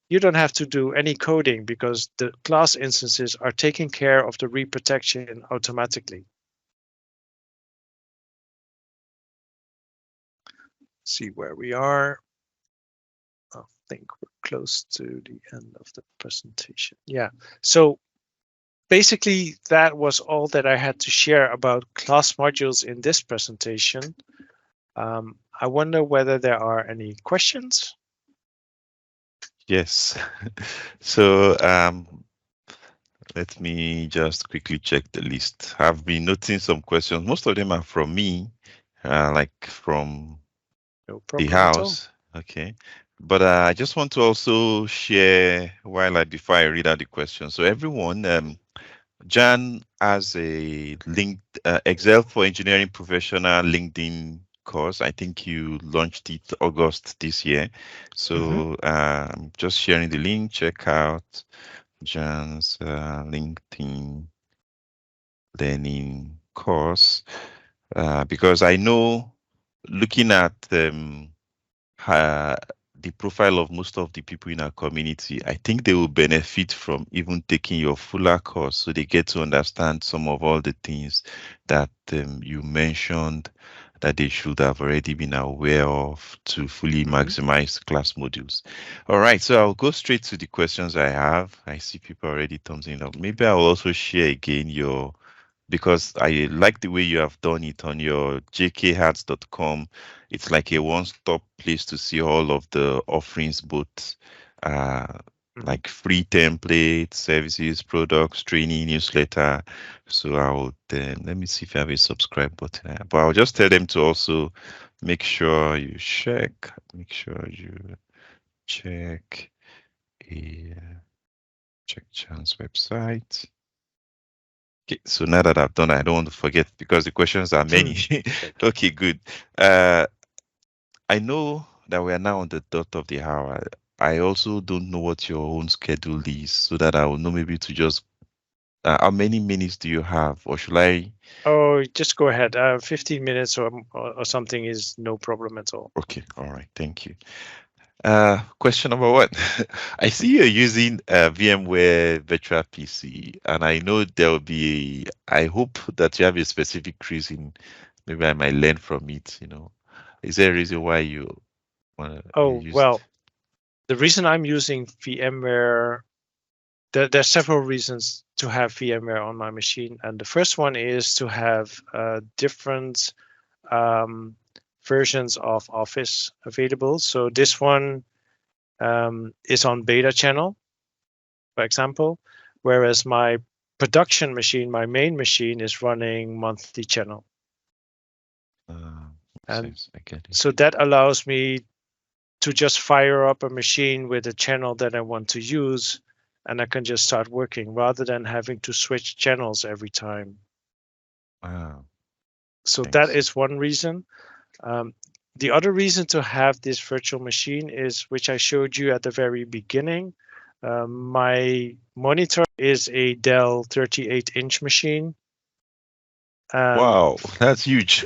Speaker 2: you don't have to do any coding because the class instances are taking care of the reprotection automatically. See where we are. I think we're close to the end of the presentation. Yeah, so basically that was all that I had to share about class modules in this presentation. I wonder whether there are any questions.
Speaker 1: Yes. So let me just quickly check the list. I've been noting some questions. Most of them are from me, like from
Speaker 2: No
Speaker 1: the
Speaker 2: problem at all.
Speaker 1: house. Okay. But I just want to also share before I read out the question. So everyone, Jan has a linked Excel for Engineering Professional LinkedIn course. I think you launched it August this year. So just sharing the link. Check out Jan's LinkedIn learning course because I know looking at the profile of most of the people in our community, I think they will benefit from even taking your fuller course so they get to understand some of all the things that you mentioned that they should have already been aware of to fully maximize class modules. All right, so I'll go straight to the questions I have. I see people already thumbs up. Maybe I'll also share again because I like the way you have done it on your jkhats.com. It's like a one-stop place to see all of the offerings, both like free templates, services, products, training, newsletter. So I would let me see if I have a subscribe button. But I'll just tell them to also make sure you check. Make sure you check Chan's website. Okay, so now that I've done, I don't want to forget because the questions are many. Okay, good. I know that we are now on the dot of the hour. I also don't know what your own schedule is, so that I will know maybe to just. How many minutes do you have, or should I?
Speaker 2: Oh, just go ahead. 15 minutes or something is no problem at all.
Speaker 1: Okay, all right, thank you. Question number 1. I see you're using VMware Virtual PC, and I know there will be. I hope that you have a specific reason. Maybe I might learn from it. Is there a reason why you want to use?
Speaker 2: Well, the reason I'm using VMware, there's several reasons to have VMware on my machine, and the first one is to have different versions of Office available. So this one is on beta channel, for example, whereas my production machine, my main machine, is running monthly channel. And
Speaker 1: I get it.
Speaker 2: so that allows me to just fire up a machine with a channel that I want to use, and I can just start working rather than having to switch channels every time.
Speaker 1: Wow.
Speaker 2: So
Speaker 1: Thanks.
Speaker 2: that is one reason. The other reason to have this virtual machine is, which I showed you at the very beginning. My monitor is a Dell 38-inch machine.
Speaker 1: Wow, that's huge.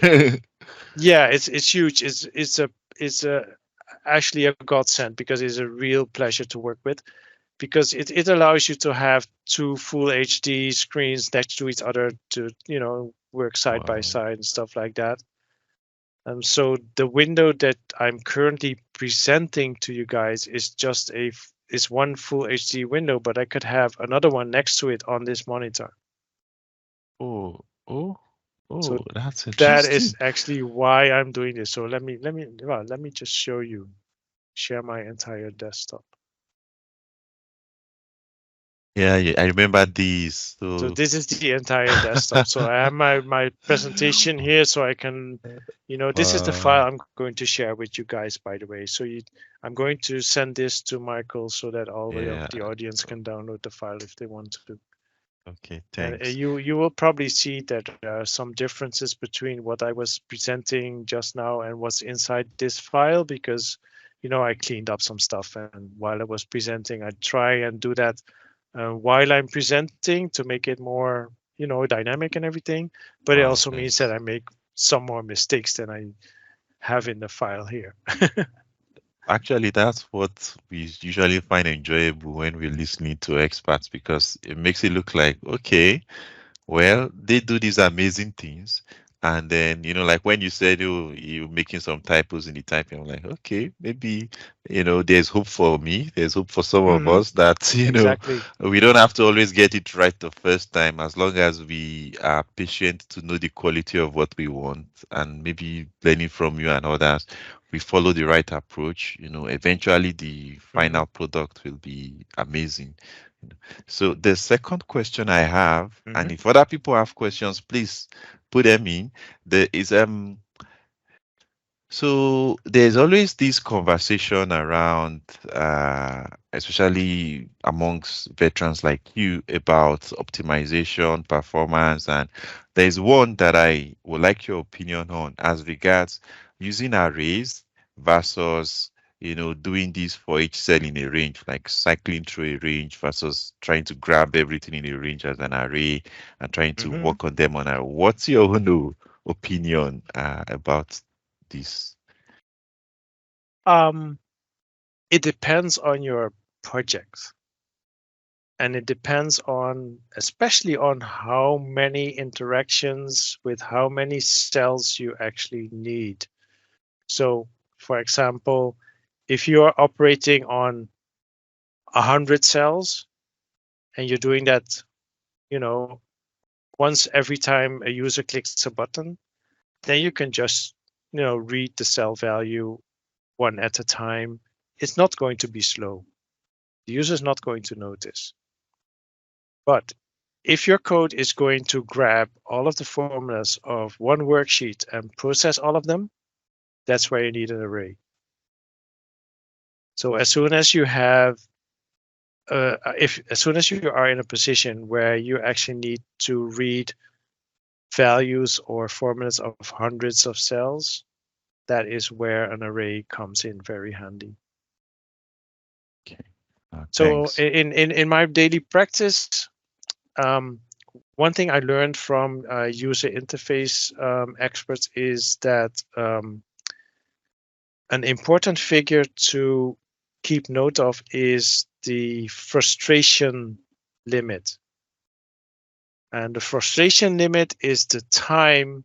Speaker 2: Yeah, it's huge. It's actually a godsend, because it's a real pleasure to work with, because it allows you to have two full HD screens next to each other to work side by
Speaker 1: Wow.
Speaker 2: side and stuff like that. So the window that I'm currently presenting to you guys is just is one full HD window, but I could have another one next to it on this monitor.
Speaker 1: Oh,
Speaker 2: So
Speaker 1: that's
Speaker 2: that
Speaker 1: interesting.
Speaker 2: is actually why I'm doing this. So let me just show you, share my entire desktop.
Speaker 1: Yeah, I remember these.
Speaker 2: So this is the entire desktop. So I have my presentation here, so I can, this is the file I'm going to share with you guys, by the way. So I'm going to send this to Michael so that all of the audience can download the file if they want to.
Speaker 1: Okay,
Speaker 2: And
Speaker 1: thanks.
Speaker 2: you will probably see that there are some differences between what I was presenting just now and what's inside this file, because I cleaned up some stuff, and while I was presenting, I try and do that while I'm presenting to make it more dynamic and everything. But it
Speaker 1: Wow,
Speaker 2: also means that I make some more mistakes than I have in the file here.
Speaker 1: Actually, that's what we usually find enjoyable when we're listening to experts, because it makes it look like, okay, well, they do these amazing things. And then, like when you said, oh, you're making some typos in the typing, I'm like, okay, maybe, there's hope for me. There's hope for some of us that,
Speaker 2: Exactly.
Speaker 1: we don't have to always get it right the first time, as long as we are patient to know the quality of what we want, and maybe learning from you and others, we follow the right approach, eventually the final product will be amazing. So the second question I have, and if other people have questions, please put them in. There is so there's always this conversation around, especially amongst veterans like you, about optimization, performance, and there's one that I would like your opinion on as regards using arrays versus, doing this for each cell in a range, like cycling through a range versus trying to grab everything in a range as an array and trying to work on them on a. What's your own opinion about this?
Speaker 2: It depends on your project, and it depends on, especially on how many interactions with how many cells you actually need. So, for example, if you are operating on 100 cells and you're doing that, once every time a user clicks a button, then you can just, read the cell value one at a time. It's not going to be slow. The user is not going to notice. But if your code is going to grab all of the formulas of one worksheet and process all of them, that's where you need an array. So as soon as you have, as soon as you are in a position where you actually need to read values or formulas of hundreds of cells, that is where an array comes in very handy.
Speaker 1: Okay.
Speaker 2: So
Speaker 1: Thanks.
Speaker 2: in my daily practice, one thing I learned from user interface experts is that an important figure to keep note of is the frustration limit. And the frustration limit is the time.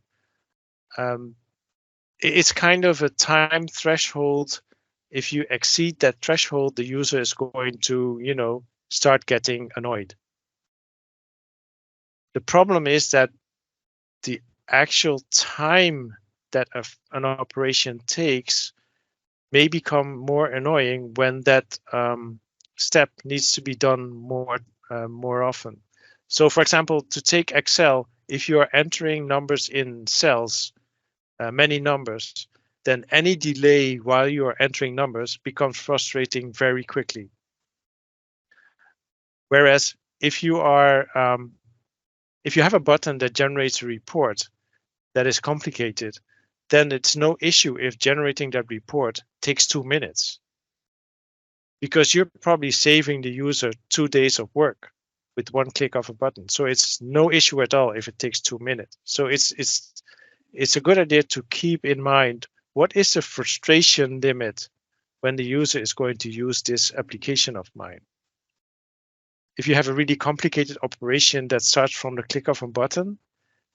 Speaker 2: It's kind of a time threshold. If you exceed that threshold, the user is going to, start getting annoyed. The problem is that the actual time that an operation takes may become more annoying when that step needs to be done more often. So for example, to take Excel, if you are entering numbers in cells, many numbers, then any delay while you are entering numbers becomes frustrating very quickly. Whereas if you have a button that generates a report that is complicated, then it's no issue if generating that report takes 2 minutes, because you're probably saving the user 2 days of work with one click of a button. So it's no issue at all if it takes 2 minutes. So it's a good idea to keep in mind what is the frustration limit when the user is going to use this application of mine. If you have a really complicated operation that starts from the click of a button,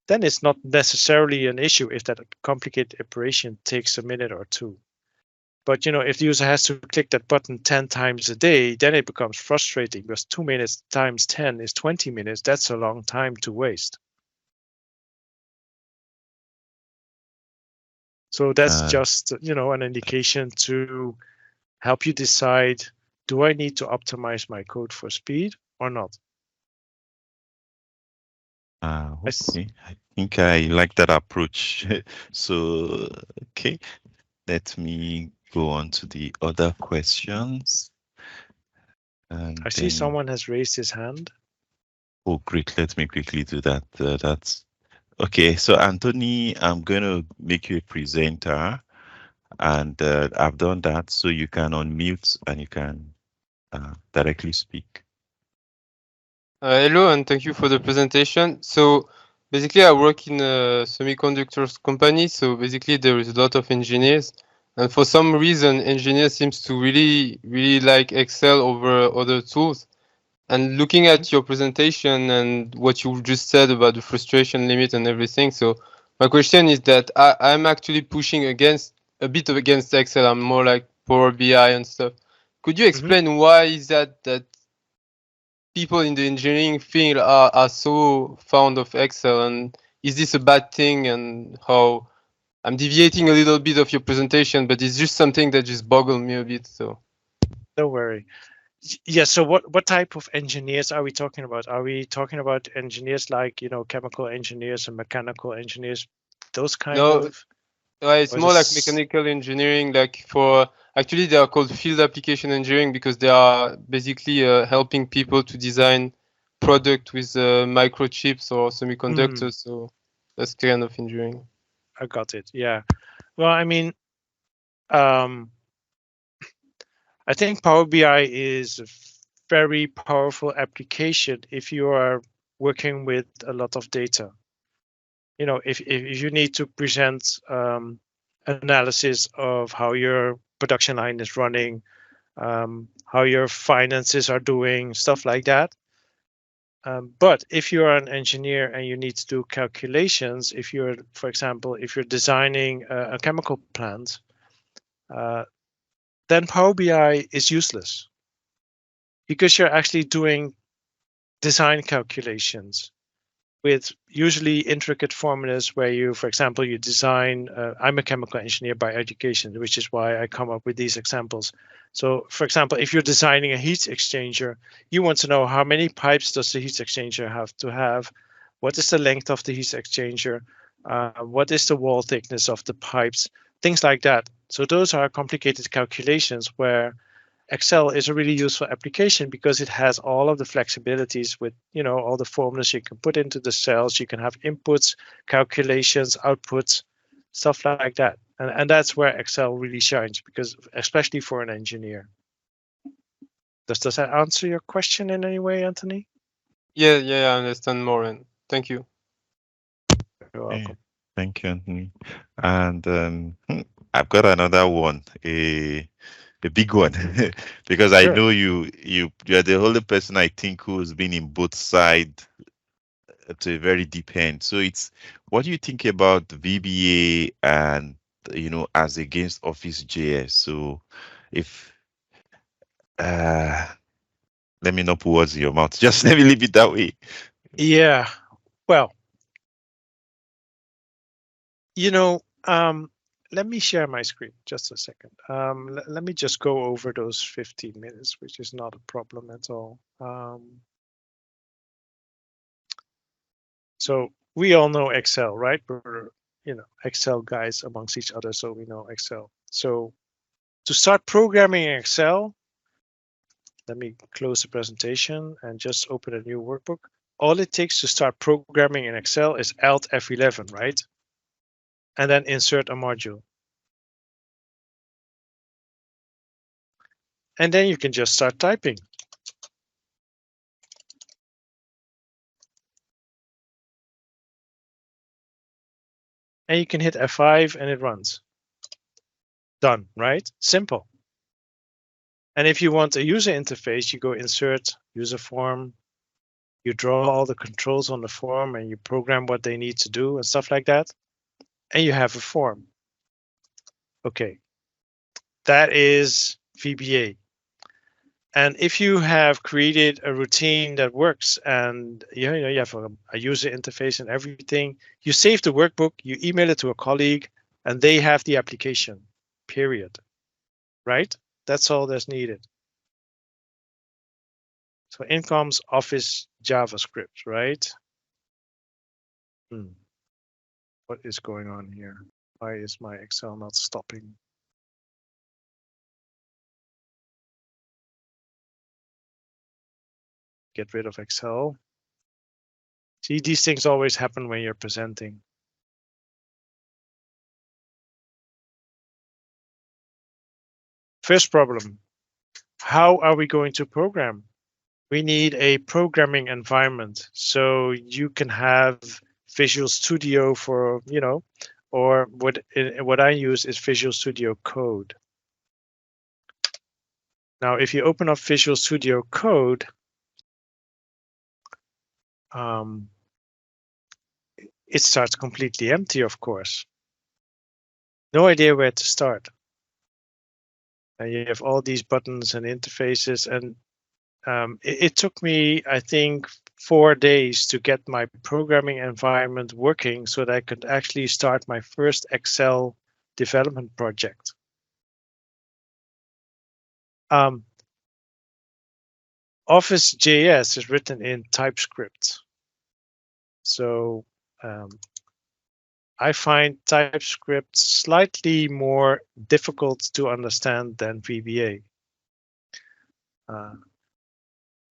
Speaker 2: then it's not necessarily an issue if that complicated operation takes a minute or two. But if the user has to click that button 10 times a day, then it becomes frustrating, because 2 minutes times 10 is 20 minutes. That's a long time to waste. So that's just an indication to help you decide, do I need to optimize my code for speed or not?
Speaker 1: Okay, I think I like that approach. So, okay, let me go on to the other questions. And
Speaker 2: I see someone has raised his hand.
Speaker 1: Oh, great. Let me quickly do that. That's okay. So, Anthony, I'm going to make you a presenter, and I've done that. So you can unmute and you can directly speak.
Speaker 3: Hello, and thank you for the presentation. So basically, I work in a semiconductors company. So basically, there is a lot of engineers, and for some reason, engineers seems to really like Excel over other tools. And looking at your presentation and what you just said about the frustration limit and everything, so my question is that I'm actually pushing a bit against Excel. I'm more like Power BI and stuff. Could you explain why is that people in the engineering field are so fond of Excel, and is this a bad thing? And how I'm deviating a little bit of your presentation, but it's just something that just boggled me a bit. So
Speaker 2: don't worry. Yeah. So what type of engineers are we talking about? Are we talking about engineers like chemical engineers and mechanical engineers, those kind of?
Speaker 3: It's more like mechanical engineering. Like actually, they are called field application engineering because they are basically helping people to design product with microchips or semiconductors. So that's kind of engineering.
Speaker 2: I got it. Yeah. Well, I mean, I think Power BI is a very powerful application if you are working with a lot of data. If you need to present analysis of how your production line is running, how your finances are doing, stuff like that. But if you're an engineer and you need to do calculations, for example, if you're designing a chemical plant, then Power BI is useless, because you're actually doing design calculations with usually intricate formulas where you, for example, you design, I'm a chemical engineer by education, which is why I come up with these examples. So for example, if you're designing a heat exchanger, you want to know how many pipes does the heat exchanger have to have, what is the length of the heat exchanger, what is the wall thickness of the pipes, things like that. So those are complicated calculations where Excel is a really useful application because it has all of the flexibilities with, all the formulas you can put into the cells. You can have inputs, calculations, outputs, stuff like that. And that's where Excel really shines, because especially for an engineer. Does that answer your question in any way, Anthony?
Speaker 3: Yeah, I understand more. And thank you.
Speaker 2: You're welcome.
Speaker 1: Thank you, Anthony. And I've got another one, a big one, because I know you're the only person I think who's been in both sides to a very deep end. So it's, what do you think about VBA and as against Office.js? So if let me not put words in your mouth, just let me leave it that way.
Speaker 2: Yeah, well, let me share my screen just a second. Let me just go over those 15 minutes, which is not a problem at all. So we all know Excel, right? We're, Excel guys amongst each other, so we know Excel. So to start programming in Excel, let me close the presentation and just open a new workbook. All it takes to start programming in Excel is Alt F11, right? And then insert a module. And then you can just start typing. And you can hit F5 and it runs. Done, right? Simple. And if you want a user interface, you go insert user form, you draw all the controls on the form and you program what they need to do and stuff like that. And you have a form. Okay, that is VBA. And if you have created a routine that works and you have a user interface and everything, you save the workbook, you email it to a colleague, and they have the application, period. Right? That's all that's needed. So in comes Office JavaScript, right? What is going on here? Why is my Excel not stopping? Get rid of Excel. See, these things always happen when you're presenting. First problem, how are we going to program? We need a programming environment. So you can have Visual Studio for, or what I use is Visual Studio Code. Now, if you open up Visual Studio Code, it starts completely empty, of course. No idea where to start. And you have all these buttons and interfaces, and it took me, I think, 4 days to get my programming environment working so that I could actually start my first Excel development project. Office.js is written in TypeScript. So I find TypeScript slightly more difficult to understand than VBA.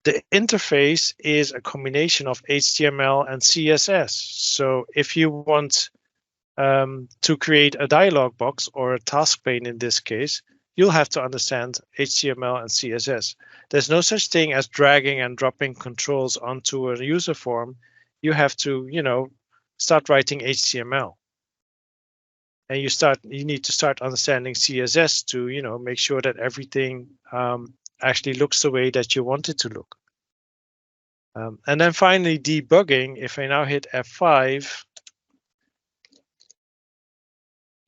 Speaker 2: The interface is a combination of HTML and CSS. So if you want to create a dialog box or a task pane in this case, you'll have to understand HTML and CSS. There's no such thing as dragging and dropping controls onto a user form. You have to, start writing HTML. And you need to start understanding CSS to, make sure that everything actually looks the way that you want it to look. And then finally, debugging. If I now hit F5,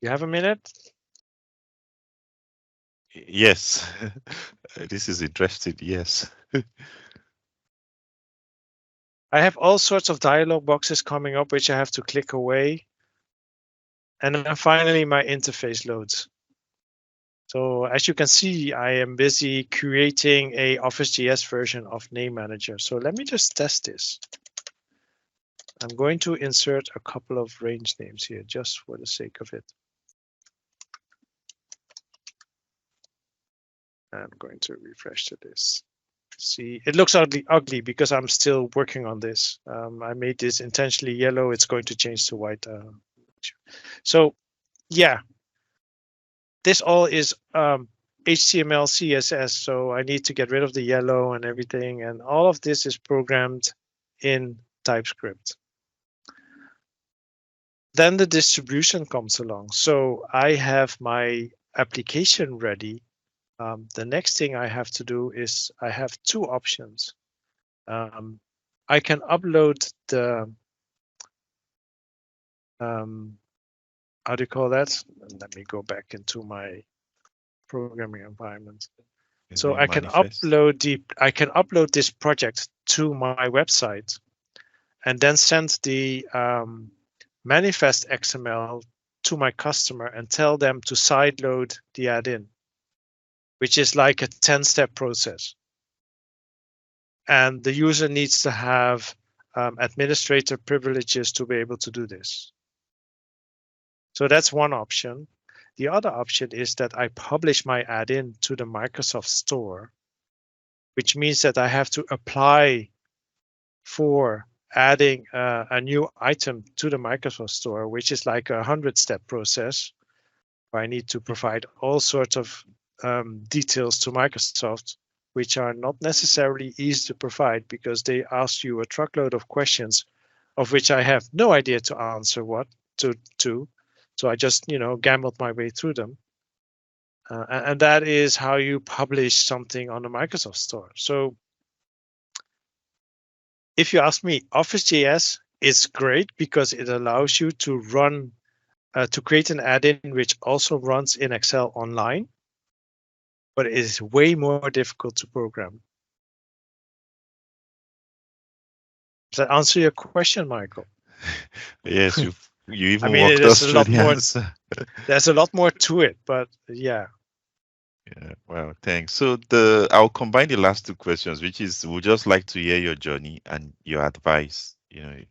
Speaker 2: you have a minute?
Speaker 1: Yes, this is interesting. Yes.
Speaker 2: I have all sorts of dialog boxes coming up, which I have to click away. And then finally, my interface loads. So as you can see, I am busy creating a Office.js version of Name Manager. So let me just test this. I'm going to insert a couple of range names here just for the sake of it. I'm going to refresh to this. See, it looks ugly because I'm still working on this. I made this intentionally yellow. It's going to change to white. So yeah, this all is HTML, CSS. So I need to get rid of the yellow and everything. And all of this is programmed in TypeScript. Then the distribution comes along. So I have my application ready. The next thing I have to do is I have two options. I can upload the, how do you call that? Let me go back into my programming environment. So I can upload this project to my website and then send the manifest XML to my customer and tell them to sideload the add-in, which is like a 10-step process. And the user needs to have administrator privileges to be able to do this. So that's one option. The other option is that I publish my add-in to the Microsoft Store, which means that I have to apply for adding a new item to the Microsoft Store, which is like a 100-step process where I need to provide all sorts of details to Microsoft, which are not necessarily easy to provide because they ask you a truckload of questions of which I have no idea to answer what to. So I just, gambled my way through them. And that is how you publish something on the Microsoft Store. So if you ask me, Office.js is great because it allows you to run, to create an add-in which also runs in Excel online, but it is way more difficult to program. Does that answer your question, Michael?
Speaker 1: Yes, you even
Speaker 2: I mean,
Speaker 1: walked us through the answer.
Speaker 2: There's a lot more to it, but yeah.
Speaker 1: Yeah, well, thanks. So I'll combine the last two questions, which is we'd just like to hear your journey and your advice. Yes.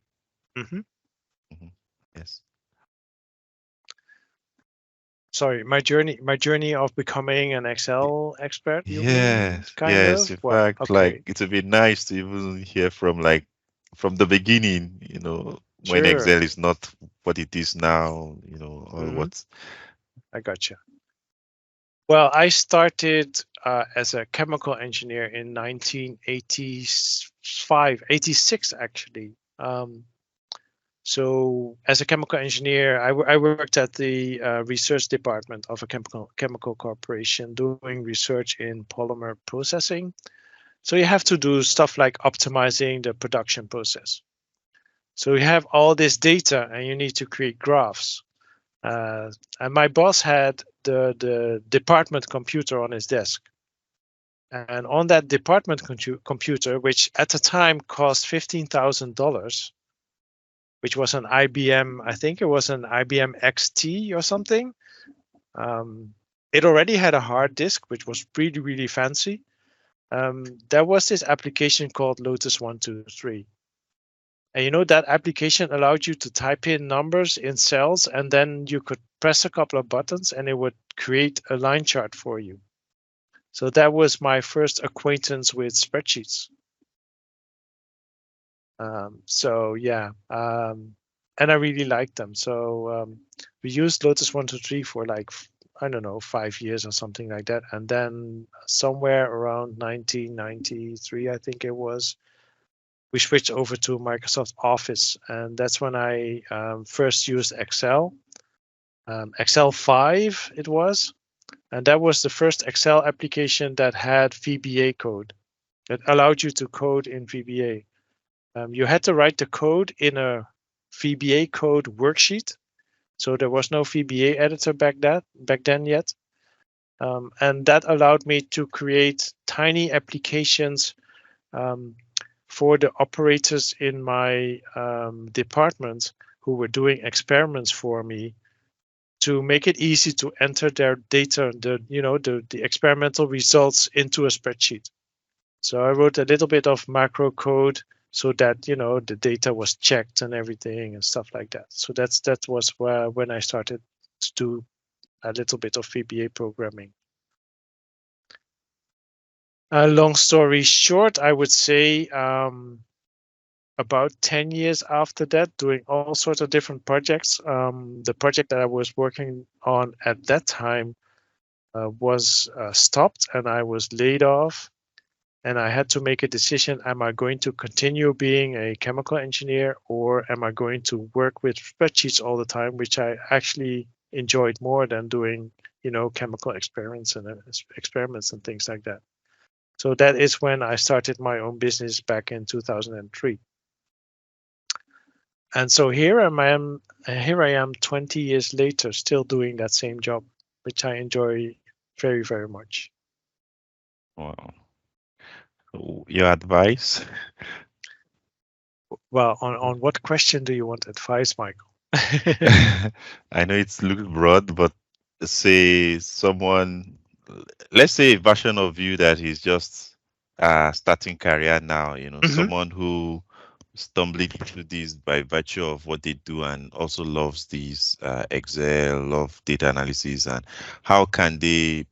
Speaker 2: Sorry, my journey of becoming an Excel expert.
Speaker 1: Yes, yes. In fact, like it would be nice to even hear from the beginning. When Excel is not what it is now. Or what.
Speaker 2: I gotcha. Well, I started as a chemical engineer in 1986, actually. So as a chemical engineer, I worked at the research department of a chemical corporation doing research in polymer processing. So you have to do stuff like optimizing the production process. So you have all this data and you need to create graphs. And my boss had the department computer on his desk. And on that department computer, which at the time cost $15,000, which was an IBM, I think it was an IBM XT or something. It already had a hard disk, which was really, really fancy. There was this application called Lotus 123. And that application allowed you to type in numbers in cells, and then you could press a couple of buttons and it would create a line chart for you. So that was my first acquaintance with spreadsheets. So yeah, and I really liked them. So we used Lotus 123 for like, I don't know, 5 years or something like that. And then somewhere around 1993, I think it was, we switched over to Microsoft Office. And that's when I first used Excel. Excel 5 it was. And that was the first Excel application that had VBA code. That allowed you to code in VBA. You had to write the code in a VBA code worksheet. So there was no VBA editor back then yet. And that allowed me to create tiny applications for the operators in my department who were doing experiments for me to make it easy to enter their data, the experimental results into a spreadsheet. So I wrote a little bit of macro code so that the data was checked and everything and stuff like that. So that was when I started to do a little bit of VBA programming. Long story short, I would say about 10 years after that, doing all sorts of different projects. The project that I was working on at that time was stopped and I was laid off. And I had to make a decision, am I going to continue being a chemical engineer or am I going to work with spreadsheets all the time, which I actually enjoyed more than doing, chemical experiments and things like that. So that is when I started my own business back in 2003. And so here I am 20 years later, still doing that same job, which I enjoy very, very much.
Speaker 1: Wow. Your advice?
Speaker 2: Well, on what question do you want advice, Michael?
Speaker 1: I know it's looks broad, but say let's say a version of you that is just starting career now, someone who stumbling into this by virtue of what they do and also loves these Excel, love data analysis, and how can they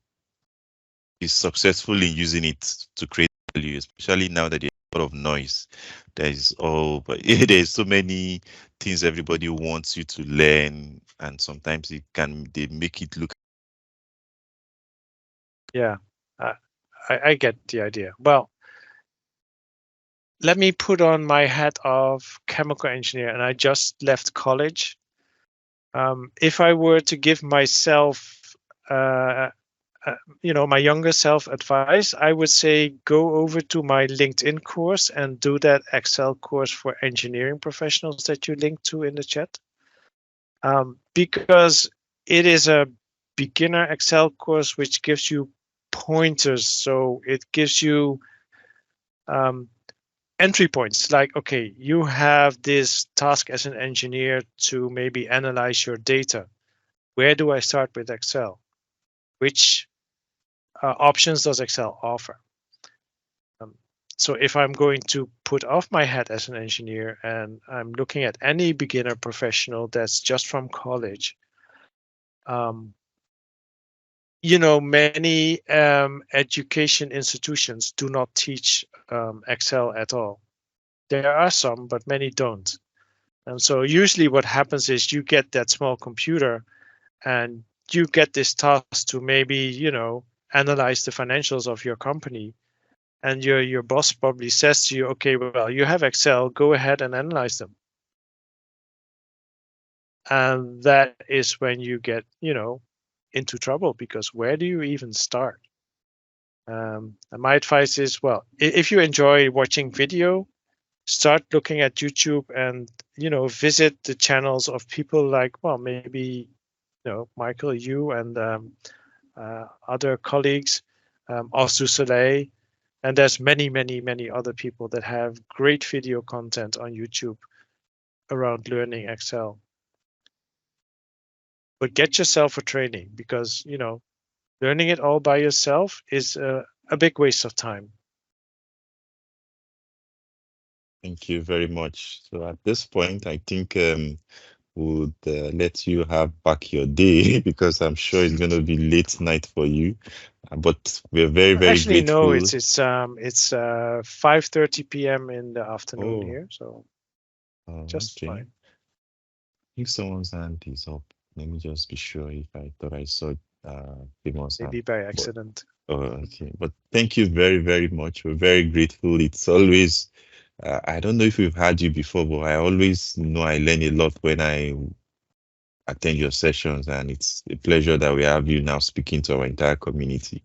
Speaker 1: be successful in using it to create value, especially now that there's a lot of noise. There's there's so many things everybody wants you to learn, and sometimes they make it look.
Speaker 2: Yeah, I get the idea. Well, let me put on my hat of chemical engineer, and I just left college. If I were to give myself, my younger self advice, I would say go over to my LinkedIn course and do that Excel course for engineering professionals that you linked to in the chat. Because it is a beginner Excel course which gives you pointers. So it gives you entry points like, okay, you have this task as an engineer to maybe analyze your data. Where do I start with Excel? Which options does Excel offer? So if I'm going to put off my hat as an engineer and I'm looking at any beginner professional that's just from college, many education institutions do not teach Excel at all. There are some, but many don't. And so usually what happens is you get that small computer and you get this task to maybe, analyze the financials of your company. And your boss probably says to you, okay, well, you have Excel, go ahead and analyze them. And that is when you get, into trouble, because where do you even start? And my advice is, well, if you enjoy watching video, start looking at YouTube and, visit the channels of people like, well, maybe, Michael, you and other colleagues, Astu Soleil, and there's many, many, many other people that have great video content on YouTube around learning Excel. But get yourself a training, because, learning it all by yourself is a big waste of time.
Speaker 1: Thank you very much. So at this point, I think would let you have back your day because I'm sure it's going to be late night for you. But we're very, very
Speaker 2: Actually,
Speaker 1: grateful.
Speaker 2: no, it's 5:30 p.m. in the afternoon here, so just fine.
Speaker 1: I think someone's hand is up. Let me just be sure if I thought I saw Timor's hand.
Speaker 2: Maybe by accident.
Speaker 1: Okay, but thank you very, very much. We're very grateful. It's always, I don't know if we've had you before, but I always know I learn a lot when I attend your sessions, and it's a pleasure that we have you now speaking to our entire community.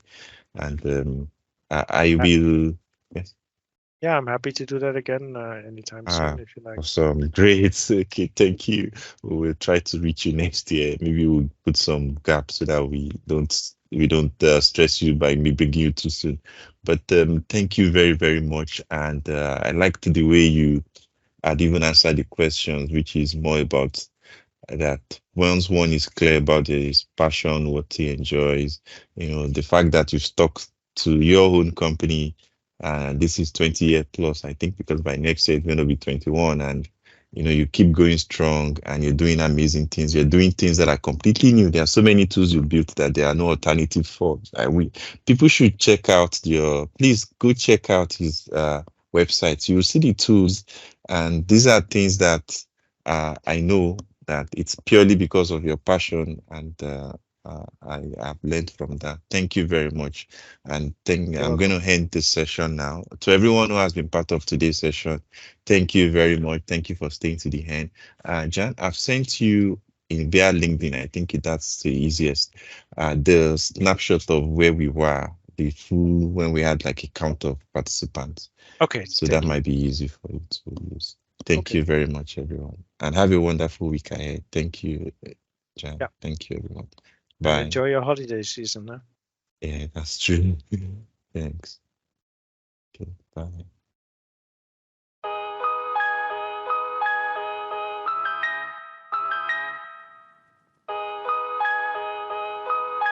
Speaker 1: And I will. Yes.
Speaker 2: Yeah, I'm happy to do that again anytime soon if you like.
Speaker 1: Awesome, great. Okay, thank you. We will try to reach you next year. Maybe we'll put some gaps so that we don't stress you by me bringing you too soon. But thank you very, very much. And I liked the way you had even answered the questions, which is more about that once one is clear about his passion, what he enjoys, the fact that you've stuck to your own company. This is 20 years plus, I think, because by next year it's going to be 21, and you keep going strong and you're doing amazing things. You're doing things that are completely new. There are so many tools you built that there are no alternative for. People should check out please go check out his website. You will see the tools, and these are things that I know that it's purely because of your passion, and I have learned from that. Thank you very much. And I'm going to end this session now. To everyone who has been part of today's session, thank you very much. Thank you for staying to the end. Jan, I've sent you via LinkedIn, I think that's the easiest, the snapshot of where we were, the full, when we had like a count of participants.
Speaker 2: Okay.
Speaker 1: So that might be easy for you to use. Thank you very much, everyone. And have a wonderful week ahead. Thank you, Jan. Yeah. Thank you, everyone. Bye.
Speaker 2: And enjoy your holiday season. Huh?
Speaker 1: Yeah, that's true. Thanks. Okay, bye.